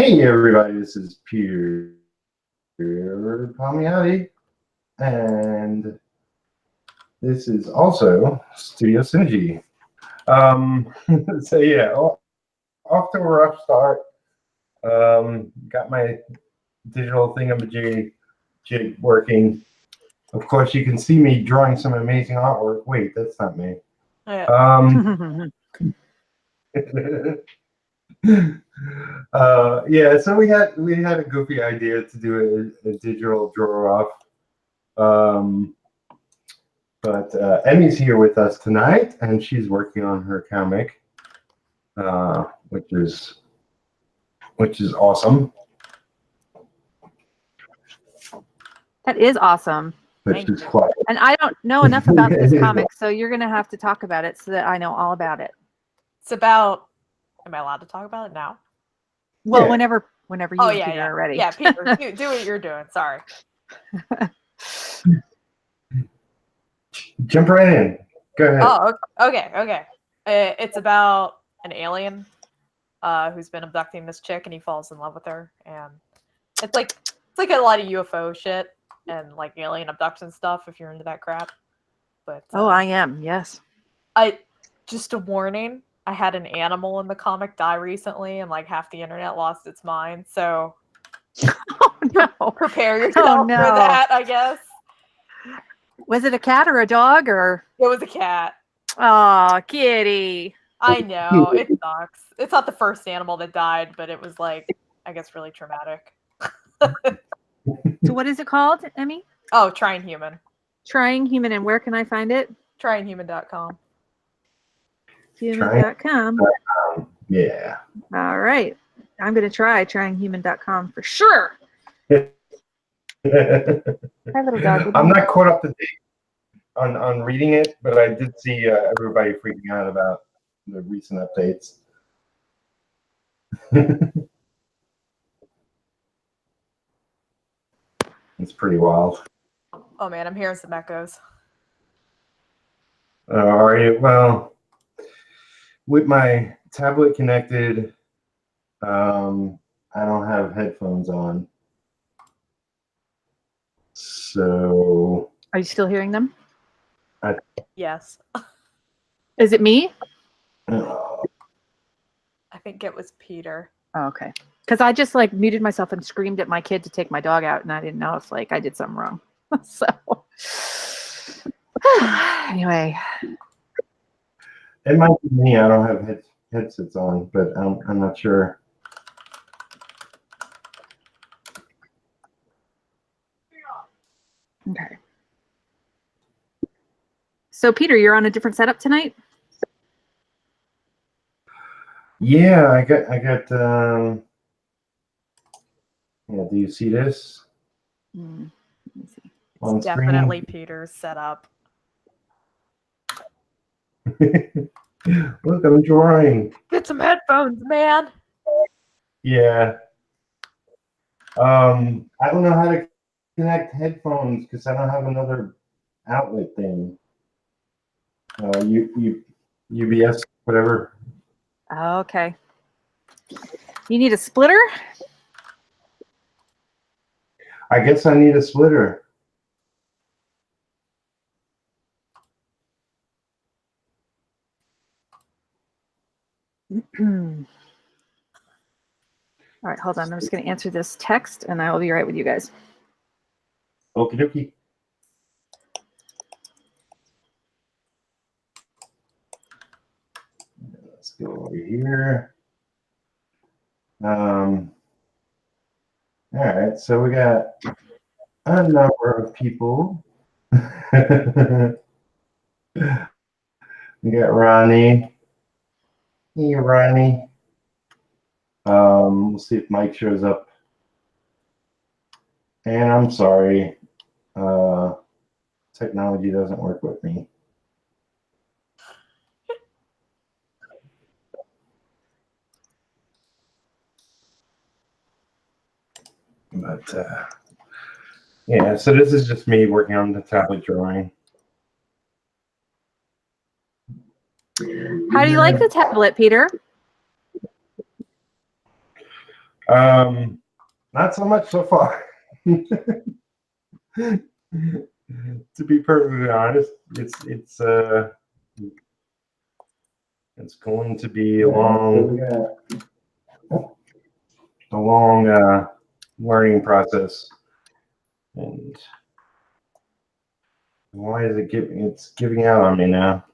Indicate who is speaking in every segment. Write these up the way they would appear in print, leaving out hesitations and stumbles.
Speaker 1: Hey everybody, this is Peter Palmiotti, and this is also Studio Synergy. So yeah, off to a rough start. Got my digital thingamajig working. Of course, you can see me drawing some amazing artwork. Wait, that's not me. Yeah, so we had a goofy idea to do a digital draw off, but Emmy's here with us tonight, and she's working on her comic, which is awesome.
Speaker 2: That is awesome. And I don't know enough about this comic, so you're gonna have to talk about it so that I know all about it.
Speaker 3: It's about. Am I allowed to talk about it now?
Speaker 2: Well, yeah. whenever you are ready.
Speaker 3: Yeah, Peter, do what you're doing. Sorry.
Speaker 1: Jump right in. Go ahead.
Speaker 3: Oh, okay. It's about an alien who's been abducting this chick, and he falls in love with her, and it's like a lot of UFO shit and like alien abduction stuff. If you're into that crap, but
Speaker 2: I am. Yes.
Speaker 3: Just a warning. I had an animal in the comic die recently, and like half the internet lost its mind. So, prepare yourself for that. I guess.
Speaker 2: Was it a cat or a dog or?
Speaker 3: It was a cat.
Speaker 2: Oh, kitty.
Speaker 3: I know, it sucks. It's not the first animal that died, but it was like, I guess, really traumatic.
Speaker 2: So what is it called, Emmy?
Speaker 3: Oh, Trying Human.
Speaker 2: Trying Human, and where can I find it?
Speaker 3: Tryinghuman.com.
Speaker 2: Human.com.
Speaker 1: Yeah.
Speaker 2: All right. I'm going to try tryinghuman.com for sure.
Speaker 1: Hi,
Speaker 2: little dog.
Speaker 1: I'm not caught up to date on reading it, but I did see everybody freaking out about the recent updates. It's pretty wild.
Speaker 3: Oh man, I'm hearing some echoes.
Speaker 1: Are you? Well, with my tablet connected, I don't have headphones on. So.
Speaker 2: Are you still hearing them?
Speaker 3: Yes.
Speaker 2: Is it me?
Speaker 3: I think it was Peter.
Speaker 2: Oh, okay. Because I just like muted myself and screamed at my kid to take my dog out, and I didn't know if like I did something wrong. So anyway.
Speaker 1: It might be me. I don't have headsets on, but I'm not sure.
Speaker 2: Okay. So Peter, you're on a different setup tonight?
Speaker 1: Yeah, I got yeah, do you see this?
Speaker 2: Let me see.
Speaker 3: It's definitely Peter's setup.
Speaker 1: Look, I'm drawing.
Speaker 3: Get some headphones, man.
Speaker 1: Yeah. I don't know how to connect headphones because I don't have another outlet thing. UBS, whatever.
Speaker 2: Okay. You need a splitter?
Speaker 1: I guess I need a splitter.
Speaker 2: All right, hold on. I'm just going to answer this text, and I will be right with you guys.
Speaker 1: Okie dokie. Let's go over here. All right, so we got a number of people. We got Ronnie. Hey, Ronnie. We'll see if Mike shows up. And I'm sorry, technology doesn't work with me. But yeah, so this is just me working on the tablet drawing.
Speaker 2: How do you like the tablet, Peter?
Speaker 1: Not so much so far. To be perfectly honest, it's going to be a long learning process. And why is it giving? It's giving out on me now.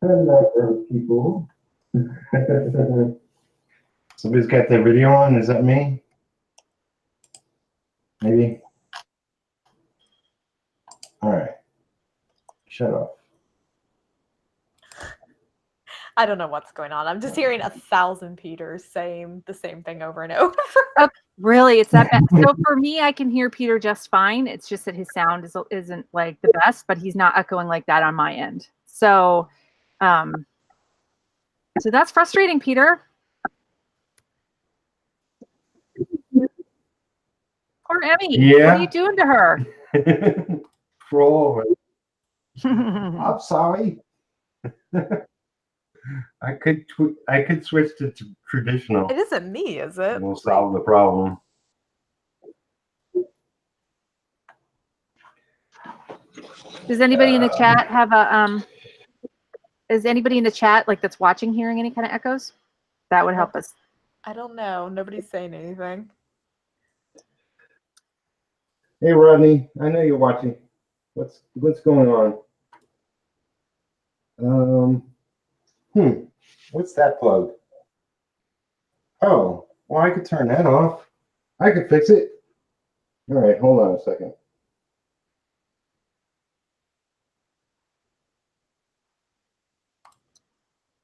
Speaker 1: Hello, people. Somebody's got their video on. Is that me? Maybe. All right. Shut up.
Speaker 3: I don't know what's going on. I'm just hearing 1,000 Peters saying the same thing over and over.
Speaker 2: Really, it's that bad. So for me, I can hear Peter just fine. It's just that his sound isn't like the best, but he's not echoing like that on my end. So, so that's frustrating, Peter. Poor Emmy.
Speaker 1: Yeah.
Speaker 2: What are you doing to her?
Speaker 1: Roll over. I'm sorry. I could switch to traditional.
Speaker 3: It isn't me, is it?
Speaker 1: We'll solve the problem.
Speaker 2: Does anybody in the chat have a is anybody in the chat like that's watching hearing any kind of echoes? That would help us.
Speaker 3: I don't know. Nobody's saying anything.
Speaker 1: Hey Rodney, I know you're watching. What's going on? What's that plug? Oh, well, I could turn that off. I could fix it. All right, hold on a second.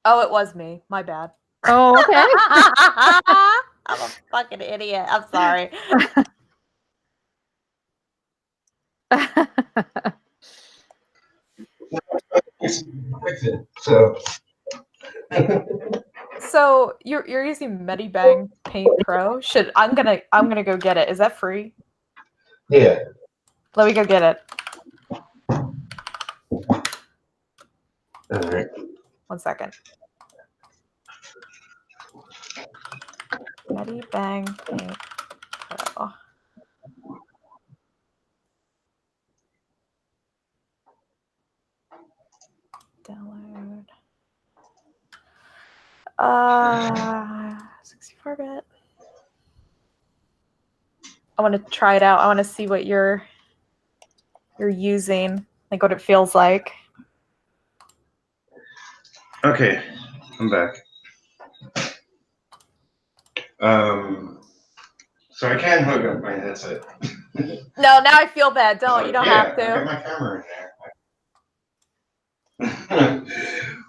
Speaker 3: Oh, it was me. My bad.
Speaker 2: Oh, okay.
Speaker 3: I'm a fucking idiot. I'm sorry. So you're using Medibang Paint Pro? I'm gonna go get it. Is that free?
Speaker 1: Yeah.
Speaker 3: Let me go get it.
Speaker 1: All right.
Speaker 3: 1 second. Medibang Paint Pro. Download. 64-bit. I want to try it out. I want to see what you're using, like what it feels like.
Speaker 1: Okay, I'm back. So I can hook up my headset.
Speaker 3: No, now I feel bad. Don't. You don't have to.
Speaker 1: I got my camera in there.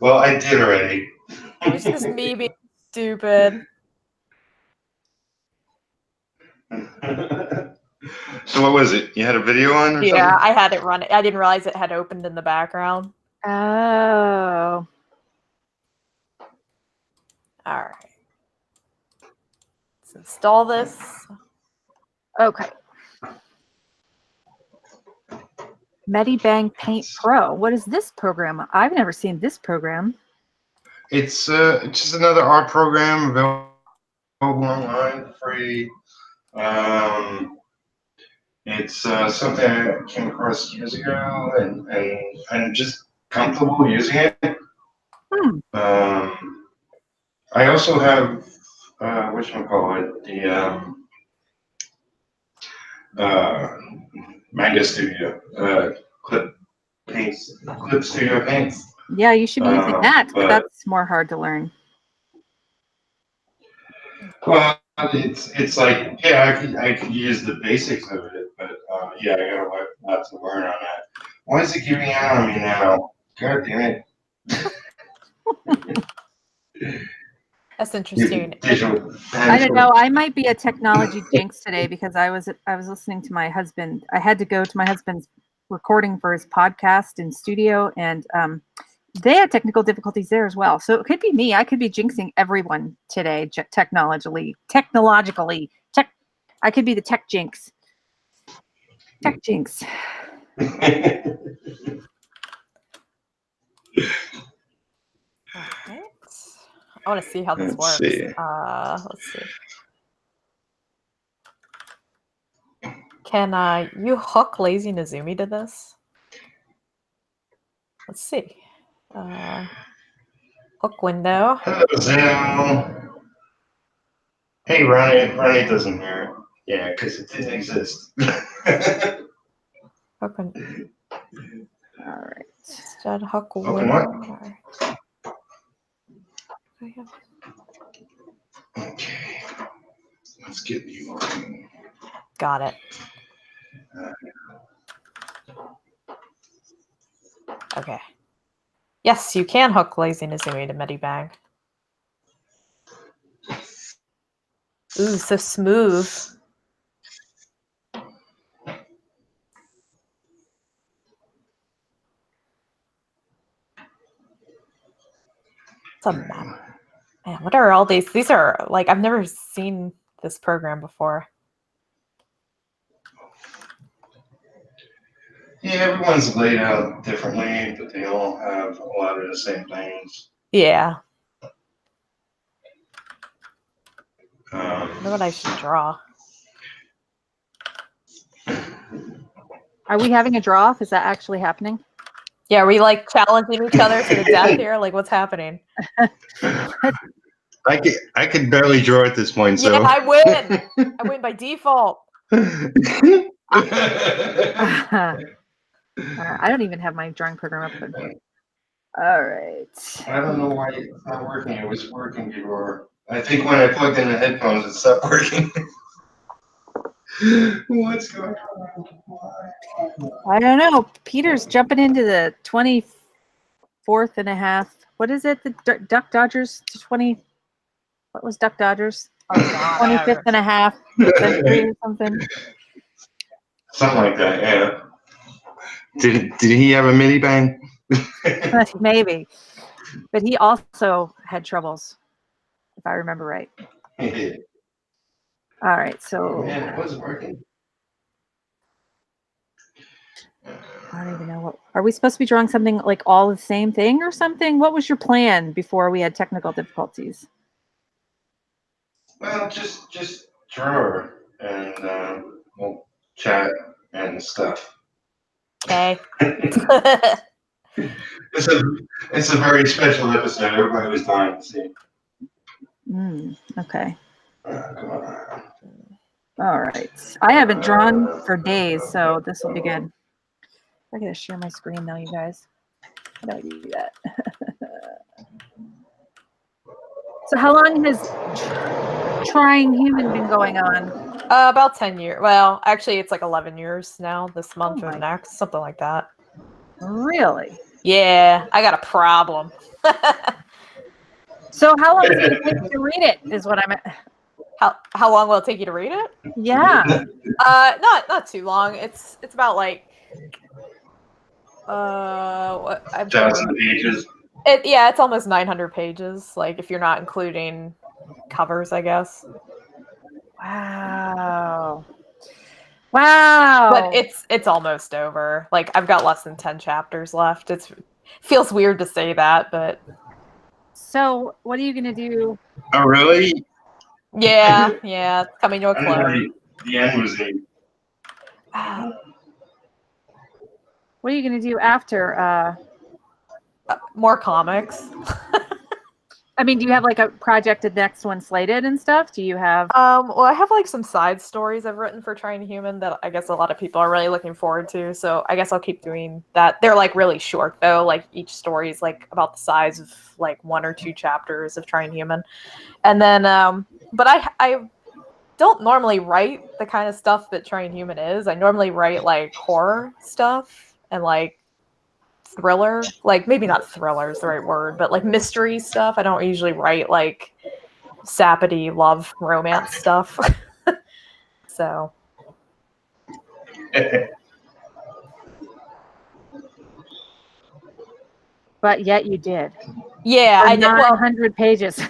Speaker 1: Well, I did already.
Speaker 3: It was just me being stupid.
Speaker 1: So what was it? You had a video on or
Speaker 3: Yeah,
Speaker 1: something?
Speaker 3: I had it running. I didn't realize it had opened in the background.
Speaker 2: Oh.
Speaker 3: All right. Let's install this.
Speaker 2: Okay. Medibang Paint Pro. What is this program? I've never seen this program.
Speaker 1: It's just another art program available online, free. It's something I came across years ago, and I'm just comfortable using it. I also have whatchamacallit, the Manga Studio, Clip Studio Paints.
Speaker 2: Yeah, you should be using that, but
Speaker 1: but
Speaker 2: that's more hard to learn.
Speaker 1: Well, it's like, yeah, I could use the basics of it, but yeah, I got a lot to learn on that. Why is it giving out on me now? God damn it!
Speaker 3: That's interesting.
Speaker 2: I don't know. I might be a technology jinx today because I was listening to my husband. I had to go to my husband's recording for his podcast in studio, and they had technical difficulties there as well. So it could be me. I could be jinxing everyone today, technologically. I could be the tech jinx. Tech jinx.
Speaker 3: All right. I want to see how this
Speaker 1: Let's
Speaker 3: works.
Speaker 1: see.
Speaker 3: Let's see. Can you hook Lazy Nezumi to this? Let's see. Hook window.
Speaker 1: Hello, Zeno. Hey, Ronnie. Ronnie doesn't hear it. Yeah, because it didn't exist.
Speaker 3: Hook window.
Speaker 2: All right.
Speaker 3: Instead, hook
Speaker 1: Hook
Speaker 3: window.
Speaker 1: what?
Speaker 3: Alright.
Speaker 1: Okay. Let's get you on.
Speaker 3: Got it. Okay. Yes, you can hook Lazy Nezumi to Medibang. Ooh, so smooth. It's a map. Man, what are all these? These are like I've never seen this program before.
Speaker 1: Yeah, everyone's laid out differently, but they all have a lot of the same things.
Speaker 3: Yeah. I
Speaker 1: Um,
Speaker 3: know what I should draw.
Speaker 2: Are we having a draw off? Is that actually happening?
Speaker 3: Yeah, are we like challenging each other to the death here? Like, what's happening?
Speaker 1: I could barely draw at this point, so.
Speaker 3: Yeah, I win. I win by default.
Speaker 2: I don't even have my drawing program open. All right.
Speaker 1: I don't know why it's not working. It was working before. I think when I plugged in the headphones, it stopped working. What's going on?
Speaker 2: I don't know. Peter's jumping into the 24th and a half. What is it? The Duck Dodgers to 20. What was Duck Dodgers?
Speaker 3: Oh God.
Speaker 2: 25th and a half century or something.
Speaker 1: Something like that, yeah. Did he have a mini bang?
Speaker 2: Maybe. But he also had troubles, if I remember right.
Speaker 1: He did.
Speaker 2: All right, so
Speaker 1: Man, it was working.
Speaker 2: I don't even know what. Are we supposed to be drawing something like all the same thing or something? What was your plan before we had technical difficulties?
Speaker 1: Well, just draw and we'll chat and stuff.
Speaker 3: Okay.
Speaker 1: It's a very special episode. Everybody was dying to see.
Speaker 2: Okay.
Speaker 1: Come on.
Speaker 2: All right. I haven't drawn for days, so this will be good. I gotta share my screen now, you guys. How do I do that? So how long has Trying Human been going on?
Speaker 3: About 10 years. Well, actually, it's like 11 years now. This month or next, something like that.
Speaker 2: Really?
Speaker 3: Yeah, I got a problem.
Speaker 2: So how long is it going to take to read it? Is what I'm.
Speaker 3: How long will it take you to read it?
Speaker 2: Yeah.
Speaker 3: Not too long. It's about like what I've
Speaker 1: 1,000 pages.
Speaker 3: it's almost 900 pages. Like if you're not including covers, I guess.
Speaker 2: Wow. Wow.
Speaker 3: But it's almost over. Like I've got less than 10 chapters left. It feels weird to say that, but
Speaker 2: so what are you going to do?
Speaker 1: Oh, really?
Speaker 3: yeah, it's coming to a close.
Speaker 1: The end was in.
Speaker 2: What are you going to do after?
Speaker 3: More comics.
Speaker 2: I mean, do you have like a projected next one slated and stuff? Do you have?
Speaker 3: Well, I have like some side stories I've written for Trying Human that I guess a lot of people are really looking forward to. So I guess I'll keep doing that. They're like really short though. Like each story is like about the size of like 1 or 2 chapters of Trying Human. And then, but I don't normally write the kind of stuff that Trying Human is. I normally write like horror stuff and like thriller, like maybe not thriller is the right word, but like mystery stuff. I don't usually write like sappity love romance stuff. So
Speaker 2: But yet you did.
Speaker 3: yeah, I did. Well,
Speaker 2: 900 pages. So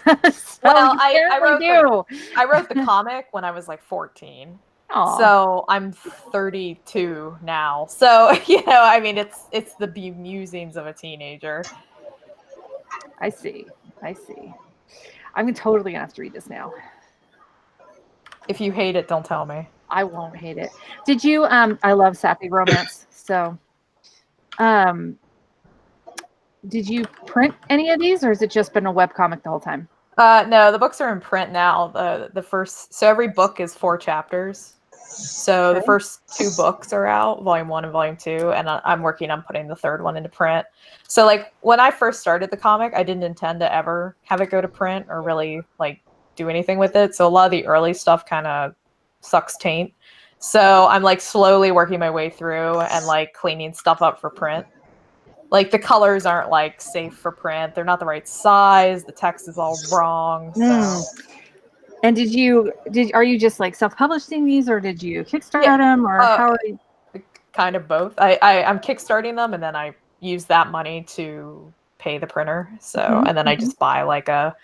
Speaker 3: well, I wrote the comic when I was like 14.
Speaker 2: Aww.
Speaker 3: So I'm 32 now. So, I mean, it's the musings of a teenager.
Speaker 2: I see. I'm totally gonna have to read this now.
Speaker 3: If you hate it, don't tell me.
Speaker 2: I won't hate it. Did you? I love sappy romance. So, did you print any of these, or has it just been a webcomic the whole time?
Speaker 3: No, the books are in print now. The first, so every book is 4 chapters. So the first 2 books are out, volume 1 and volume 2, and I'm working on putting the 3rd one into print. So like when I first started the comic, I didn't intend to ever have it go to print or really like do anything with it. So a lot of the early stuff kind of sucks taint. So I'm like slowly working my way through and like cleaning stuff up for print. Like the colors aren't like safe for print. They're not the right size. The text is all wrong. So.
Speaker 2: And are you just like self-publishing these, or did you Kickstart them, or how are you?
Speaker 3: Kind of both. I'm Kickstarting them, and then I use that money to pay the printer. So, and then I just buy like a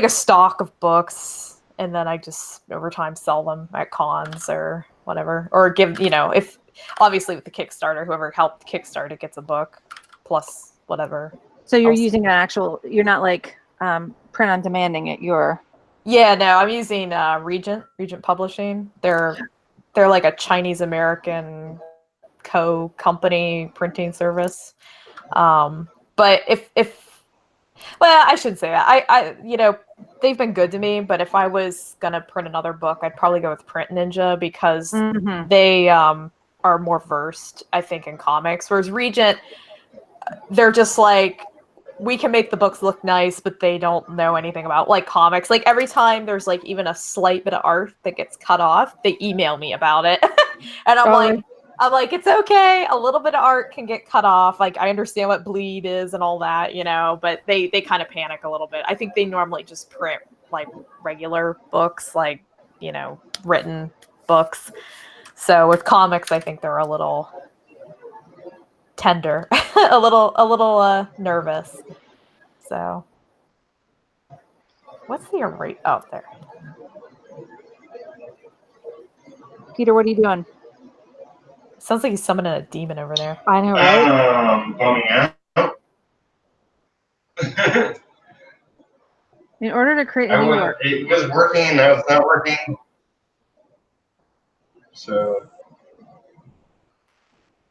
Speaker 3: stock of books, and then I just over time sell them at cons or whatever, or give, if obviously with the Kickstarter, whoever helped kickstart it gets a book plus whatever.
Speaker 2: So you're using an actual, you're not like print on demanding it.
Speaker 3: Yeah, no, I'm using Regent Publishing. They're like a Chinese American company printing service. But well, I shouldn't say that. I they've been good to me, but if I was gonna print another book, I'd probably go with Print Ninja because they are more versed, I think, in comics. Whereas Regent, they're just like, we can make the books look nice, but they don't know anything about like comics. Like every time there's like even a slight bit of art that gets cut off, they email me about it. And I'm like, it's okay. A little bit of art can get cut off. Like I understand what bleed is and all that, but they kind of panic a little bit. I think they normally just print like regular books, like, written books. So with comics, I think they're a little tender, a little nervous. So what's the rate out there?
Speaker 2: Peter, what are you doing?
Speaker 3: Sounds like he's summoning a demon over there.
Speaker 2: I know, right?
Speaker 1: Bumming out.
Speaker 2: In order to create a new work.
Speaker 1: It was working, now it's not working. So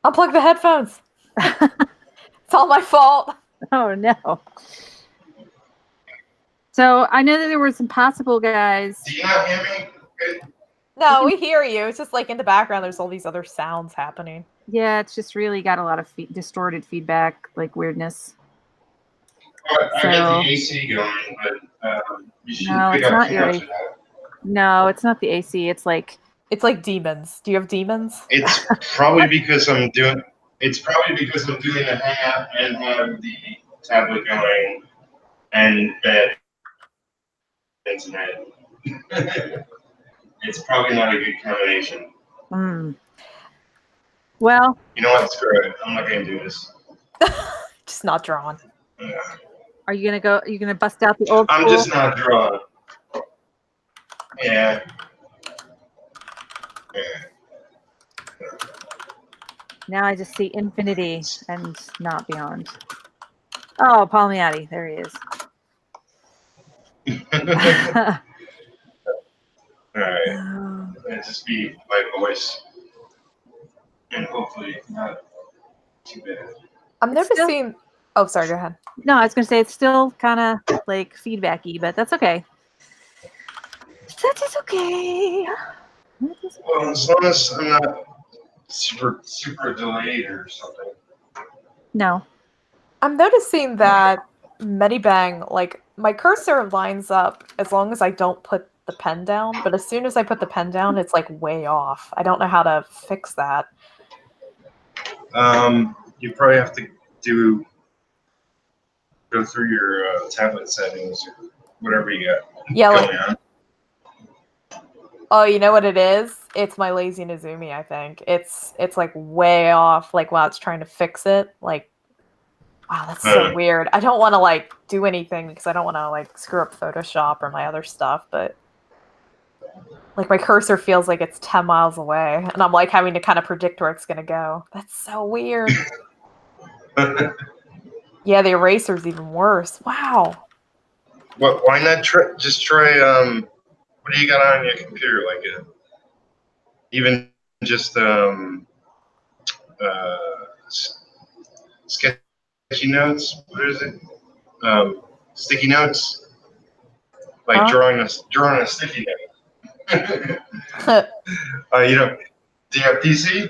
Speaker 3: Unplug the headphones. It's all my fault.
Speaker 2: Oh no. So I know that there were some possible guys.
Speaker 1: do you not hear me? Good.
Speaker 3: No, we hear you. It's just like in the background, there's all these other sounds happening.
Speaker 2: Yeah, it's just really got a lot of distorted feedback, like weirdness.
Speaker 1: I got the AC going, but you should pick up too much of that.
Speaker 2: No, it's not the AC. It's like
Speaker 3: demons. Do you have demons?
Speaker 1: It's probably because I'm doing the hangout and have the tablet going and bad internet. It's probably not a good combination.
Speaker 2: Well,
Speaker 1: you know what? Screw it. I'm not gonna do this.
Speaker 3: Just not drawn.
Speaker 1: Yeah.
Speaker 2: Are you gonna go? Are you gonna bust out the old school?
Speaker 1: I'm just not drawn. Yeah.
Speaker 2: Now I just see infinity and not beyond. Oh, Palmiotti, there he is.
Speaker 1: All right. It'll just be my voice, and hopefully not too bad.
Speaker 3: I'm noticing. Oh, sorry. Go ahead.
Speaker 2: No, I was gonna say it's still kind of like feedbacky, but that's okay. That is okay.
Speaker 1: Well, as long as I'm not super delayed or something.
Speaker 2: No.
Speaker 3: I'm noticing that Medibang, like my cursor lines up as long as I don't put the pen down, but as soon as I put the pen down, it's like way off. I don't know how to fix that.
Speaker 1: You probably have to go through your tablet settings or whatever you got going on.
Speaker 3: Oh, you know what it is? It's my lazy Nezumi, I think. It's like way off, like while it's trying to fix it. Like, wow, that's so weird. I don't want to like do anything because I don't want to like screw up Photoshop or my other stuff, but like my cursor feels like it's 10 miles away and I'm like having to kind of predict where it's going to go. That's so weird. Yeah, the eraser's even worse. Wow.
Speaker 1: Why not just try? What do you got on your computer? Like even just sketchy notes. What is it? Sticky notes. Like drawing a sticky note. You know, do you have PC?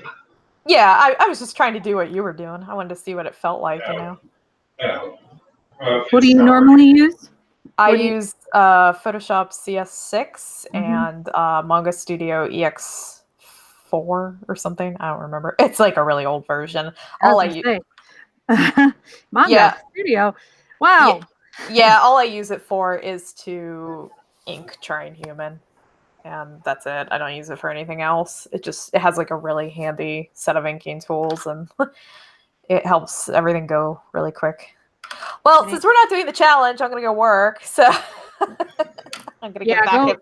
Speaker 3: Yeah, I was just trying to do what you were doing. I wanted to see what it felt like, you know.
Speaker 1: No.
Speaker 2: What do you normally use?
Speaker 3: I use Photoshop CS6 and Manga Studio EX4 or something. I don't remember. It's like a really old version.
Speaker 2: Manga Studio. Wow.
Speaker 3: Yeah, all I use it for is to ink Train Human. And that's it. I don't use it for anything else. It has like a really handy set of inking tools, and it helps everything go really quick. Well, since we're not doing the challenge, I'm gonna go work. So I'm gonna get back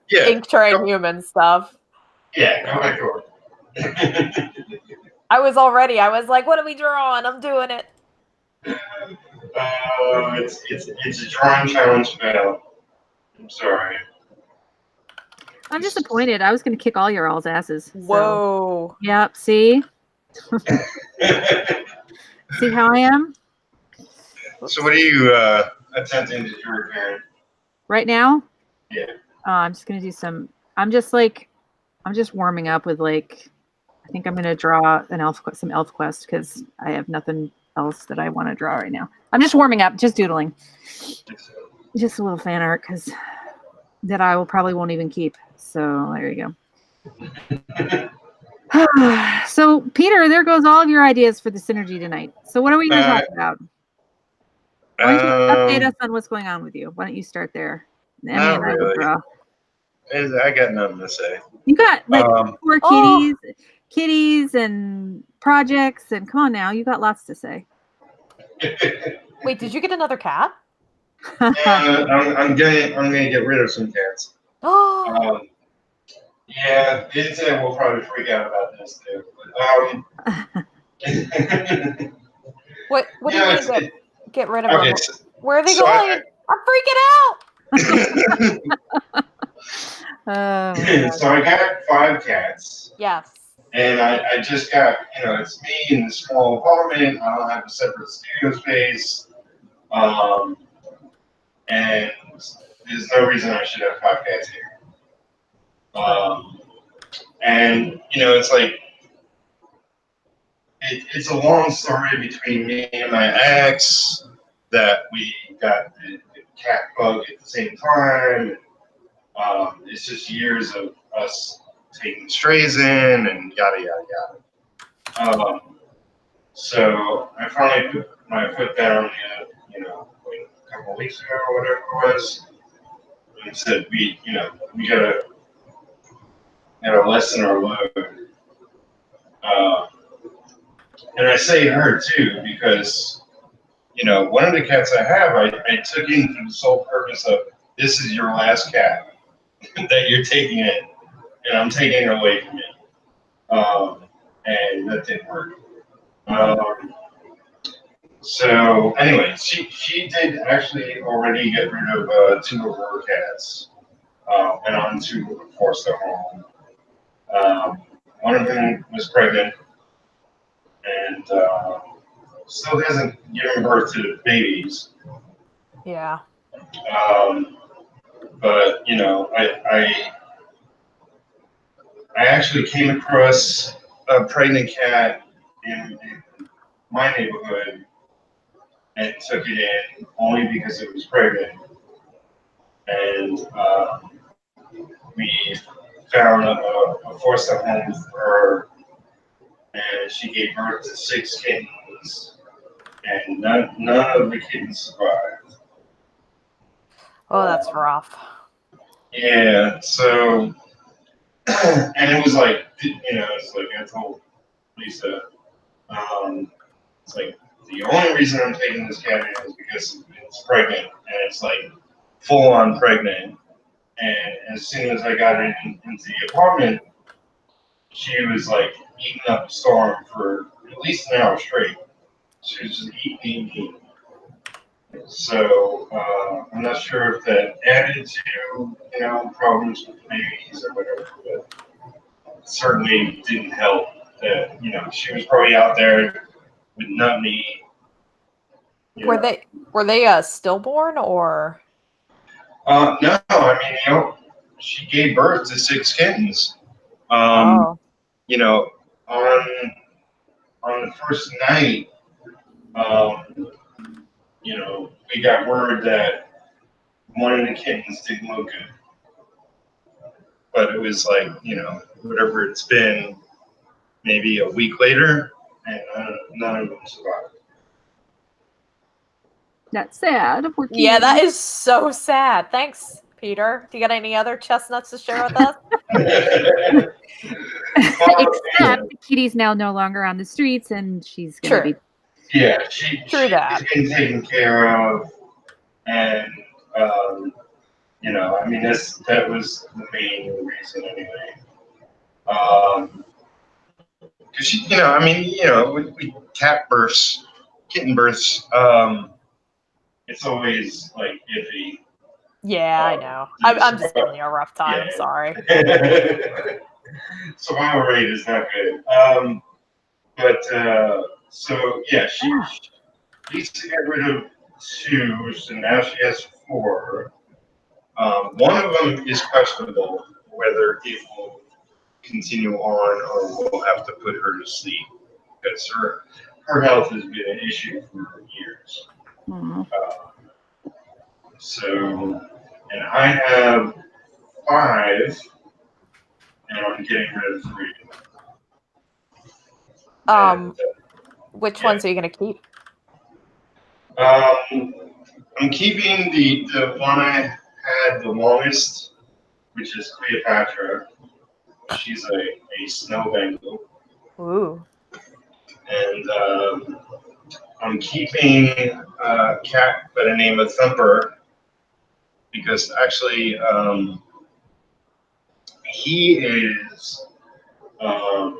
Speaker 3: ink Train Human stuff.
Speaker 1: Yeah, go back to work.
Speaker 3: I was like, what are we drawing? I'm doing it.
Speaker 1: It's a drawing challenge fail. I'm sorry.
Speaker 2: I'm disappointed. I was going to kick all your all's asses.
Speaker 3: Whoa.
Speaker 2: So. Yep. See? See how I am?
Speaker 1: So what are you attempting to draw, Karen?
Speaker 2: Right now?
Speaker 1: Yeah.
Speaker 2: I'm just going to do I'm just warming up with I think I'm going to draw some Elf Quest because I have nothing else that I want to draw right now. I'm just warming up, just doodling. Just a little fan art that I probably won't even keep. So there you go. So Peter, there goes all of your ideas for the synergy tonight. So what are we going to talk about? Why don't you update us on what's going on with you? Why don't you start there?
Speaker 1: Not really. I got nothing to say.
Speaker 2: You got poor kitties and projects, and come on now, you got lots to say.
Speaker 3: Wait, did you get another cat?
Speaker 1: I'm gonna get rid of some cats.
Speaker 3: Oh.
Speaker 1: Yeah, they said we'll probably freak out about this too.
Speaker 3: What do you mean get rid of them?
Speaker 1: So,
Speaker 3: where are they going? I'm freaking
Speaker 1: out. So I got 5 cats.
Speaker 3: Yes.
Speaker 1: And I just got, it's me in a small apartment. I don't have a separate studio space. And there's no reason I should have 5 cats here. And, it's like, it's a long story between me and my ex that we got the cat bug at the same time. It's just years of us taking strays in and yada, yada, yada. So I finally put my foot down, like a couple of weeks ago or whatever it was, and said, we gotta lessen our load. And I say her too, because, one of the cats I have, I took in for the sole purpose of, this is your last cat that you're taking in, and I'm taking her away from you. And that didn't work. So anyway, she did actually already get rid of 2 of her cats, and on to a foster home. One of them was pregnant, and still hasn't given birth to babies.
Speaker 3: Yeah.
Speaker 1: But I actually came across a pregnant cat in my neighborhood and took it in only because it was pregnant. And we found a foster home for her, and she gave birth to 6 kittens, and none of the kittens survived.
Speaker 3: Oh, that's rough.
Speaker 1: Yeah, so, and it was like, it's like I told Lisa, it's like, the only reason I'm taking this cat in is because it's pregnant, and it's like full on pregnant. And as soon as I got into the apartment, she was like eating up a storm for at least an hour straight. She was just eating. So sure if that added to, problems with babies or whatever, but certainly didn't help that, she was probably out there with nothing to eat.
Speaker 3: Were they stillborn or?
Speaker 1: No, I mean, she gave birth to 6 kittens. On the first night, we got word that one of the kittens didn't look good. But it was like, whatever it's been, maybe a week later, and none of them survived.
Speaker 2: That's sad.
Speaker 3: Yeah, that is so sad. Thanks, Peter. Do you got any other chestnuts to share with us?
Speaker 2: Except the kitty's now no longer on the streets, and she's going to be.
Speaker 1: Yeah, she's getting taken care of, and I mean that was the main reason anyway. Because she, with kitten births, it's always like iffy.
Speaker 3: Yeah, I know. I'm just giving you a rough time. Yeah. Sorry.
Speaker 1: Survival rate is not good. So yeah, she needs to get rid of 2, so now she has 4. One of them is questionable whether it will continue on or we'll have to put her to sleep because her health has been an issue for years.
Speaker 2: Mm-hmm.
Speaker 1: And I have 5, and I'm getting rid of 3.
Speaker 3: Which ones are you gonna keep?
Speaker 1: I'm keeping the one I had the longest, which is Cleopatra. She's a snow Bengal.
Speaker 3: Ooh.
Speaker 1: And I'm keeping a cat by the name of Thumper because actually he is, a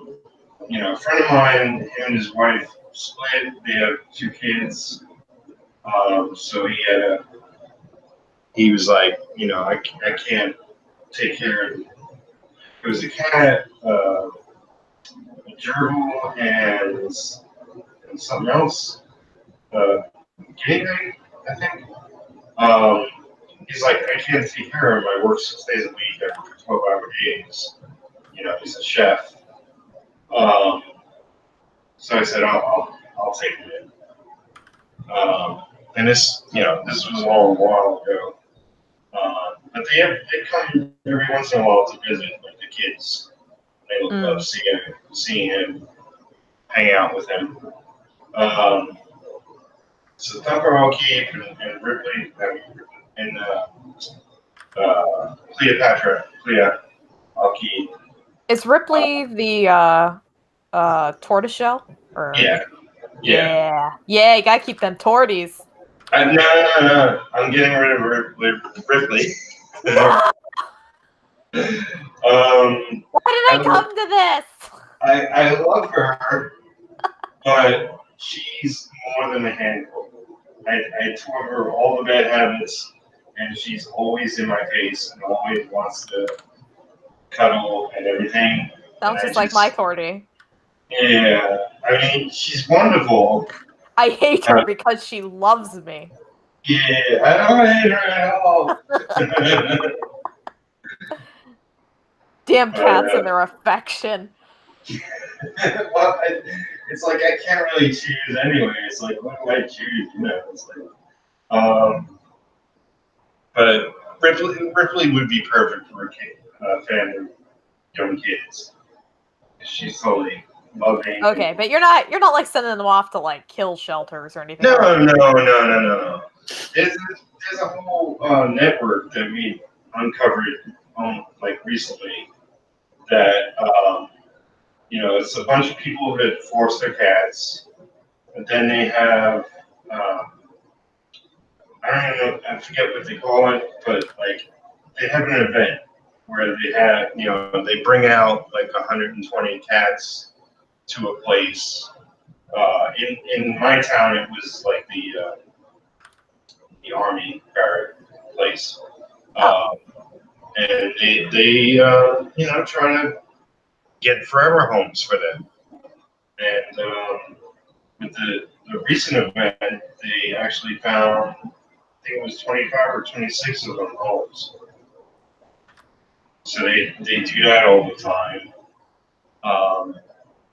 Speaker 1: friend of mine. Him and his wife split. They have 2 kids. So he was like, I can't take care of it. It was a cat, a gerbil, and something else. Guinea pig, I think. He's like, I can't take care of him. I work 6 days a week. I work 12-hour days. He's a chef. So I said, I'll take him in. And this was all a while ago. But they come every once in a while to visit, like the kids. They love seeing him, hang out with him. So Thumper I'll keep, and Ripley, and Cleopatra, I'll keep.
Speaker 3: Is Ripley the tortoiseshell? Or... Yeah. You gotta keep them torties.
Speaker 1: No. I'm getting rid of Ripley.
Speaker 3: Why did I come to this?
Speaker 1: I love her, but she's more than a handful. I taught her all the bad habits, and she's always in my face and always wants to cuddle and everything.
Speaker 3: Sounds just like my tortie.
Speaker 1: Yeah, I mean, she's wonderful.
Speaker 3: I hate her because she loves me.
Speaker 1: Yeah, I don't hate her at all.
Speaker 3: Damn cats and their affection.
Speaker 1: Well, it's like I can't really choose anyway. It's like, what do I choose? It's like, but Ripley would be perfect for a kid, family of young kids. She's totally loving.
Speaker 3: Okay, but you're not like sending them off to like kill shelters or anything.
Speaker 1: No. There's a whole network that we uncovered like recently that it's a bunch of people that force their cats, but then they have I don't know, I forget what they call it, but like they have an event where they have they bring out like 120 cats to a place. In my town, it was like the Army Guard place. And they try to get forever homes for them. And with the recent event, they actually found, I think it was 25 or 26 of them homes. So they do that all the time.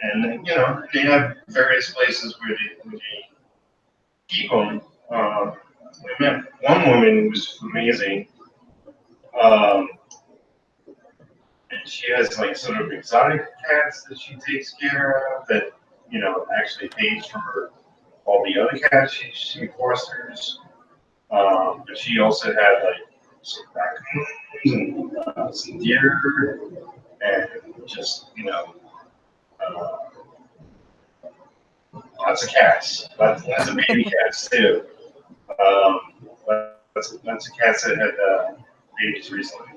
Speaker 1: And then, they have various places where they keep them. I met one woman who was amazing. And she has like sort of exotic cats that she takes care of that, actually pays for all the other cats she fosters. But she also had like some raccoons and some deer and just, uh, lots of cats. Lots of baby cats too. Um, lots of cats that had babies recently.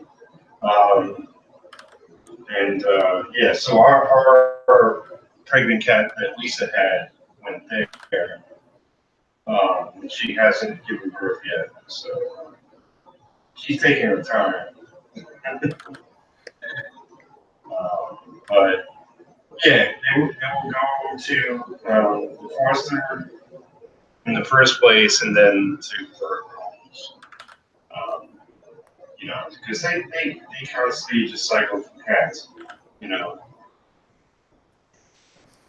Speaker 1: Yeah, so our pregnant cat that Lisa had went there. She hasn't given birth yet, so she's taking her time. But yeah, they will go to the foster in the first place, and then to birth homes. Um, because they constantly just cycle through cats.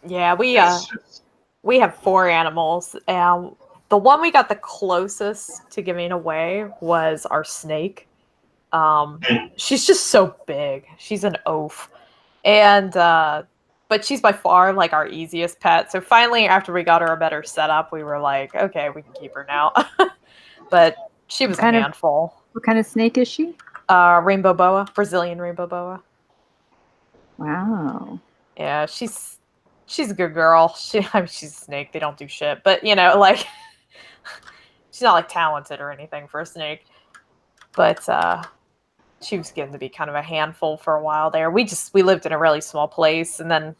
Speaker 3: Yeah,
Speaker 1: It's just,
Speaker 3: we have 4 animals, and the one we got the closest to giving away was our snake. She's just so big. She's an oaf. And but she's by far like our easiest pet. So finally, after we got her a better setup, we were like, okay, we can keep her now. But she was a handful.
Speaker 2: What kind of snake is she?
Speaker 3: Rainbow boa, Brazilian rainbow boa.
Speaker 2: Wow.
Speaker 3: Yeah, she's a good girl. She's a snake. They don't do shit, but like she's not like talented or anything for a snake. But she was getting to be kind of a handful for a while there. We lived in a really small place, and then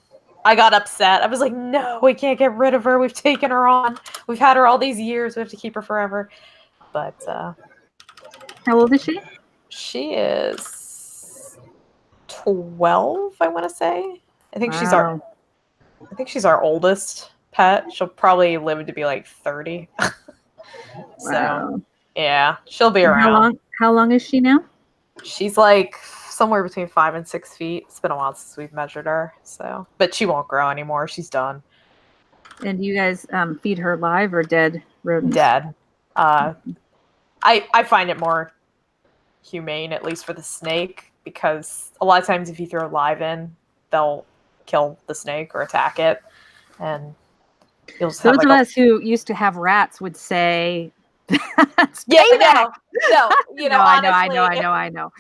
Speaker 3: I got upset. I was like, no, we can't get rid of her. We've taken her on. We've had her all these years. We have to keep her forever. But
Speaker 2: how old is she?
Speaker 3: She is 12, I want to say. I think she's our oldest pet. She'll probably live to be like 30. So,
Speaker 2: wow.
Speaker 3: Yeah, she'll be around.
Speaker 2: How long is she now?
Speaker 3: She's like somewhere between 5 and 6 feet. It's been a while since we've measured her, so but she won't grow anymore. She's done.
Speaker 2: And do you guys feed her live or dead rodents?
Speaker 3: Dead. I find it more humane, at least for the snake, because a lot of times if you throw live in, they'll kill the snake or attack it, and you'll just have
Speaker 2: those of us who used to have rats would say.
Speaker 3: Yeah, no,
Speaker 2: no,
Speaker 3: honestly,
Speaker 2: I know.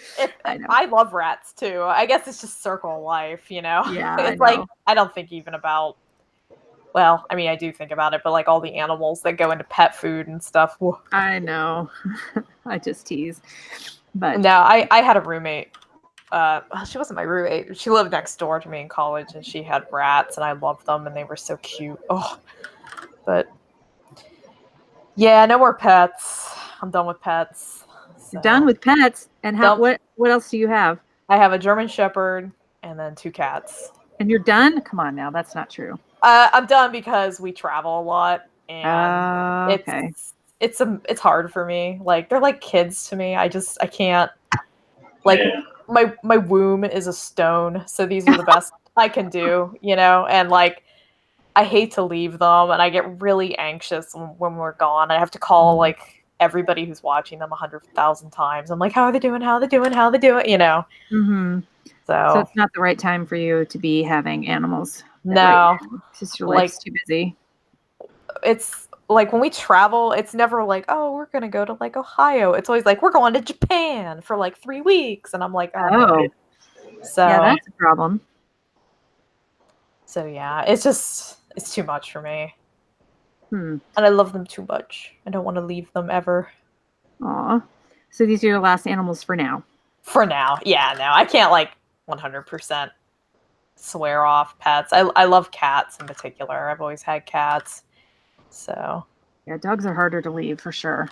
Speaker 3: I love rats too. I guess it's just circle of life,
Speaker 2: Yeah,
Speaker 3: it's like I don't think even about. Well, I mean, I do think about it, but like all the animals that go into pet food and stuff. Whoa.
Speaker 2: I know. I just tease. But
Speaker 3: no, I had a roommate. She wasn't my roommate. She lived next door to me in college, and she had rats, and I loved them, and they were so cute. Oh, but. Yeah, no more pets. I'm done with pets. So.
Speaker 2: Done with pets? And what else do you have?
Speaker 3: I have a German Shepherd and then 2 cats.
Speaker 2: And you're done? Come on now, that's not true.
Speaker 3: I'm done because we travel a lot, and
Speaker 2: okay.
Speaker 3: It's hard for me. Like they're like kids to me. I can't. Like my womb is a stone, so these are the best I can do, and like. I hate to leave them, and I get really anxious when we're gone. I have to call like everybody who's watching them 100,000 times. I'm like, how are they doing? How are they doing? How are they doing?
Speaker 2: Mm-hmm. So it's not the right time for you to be having animals.
Speaker 3: No,
Speaker 2: right, just your life's too busy.
Speaker 3: It's like when we travel, it's never like, oh, we're gonna go to like Ohio. It's always like we're going to Japan for like 3 weeks, and I'm like, oh. No. So
Speaker 2: yeah, that's a problem.
Speaker 3: So yeah, it's too much for me.
Speaker 2: And
Speaker 3: I love them too much. I don't want to leave them ever.
Speaker 2: Aw. So these are your last animals for now?
Speaker 3: For now. Yeah, no. I can't like 100% swear off pets. I love cats in particular. I've always had cats. So.
Speaker 2: Yeah, dogs are harder to leave for sure.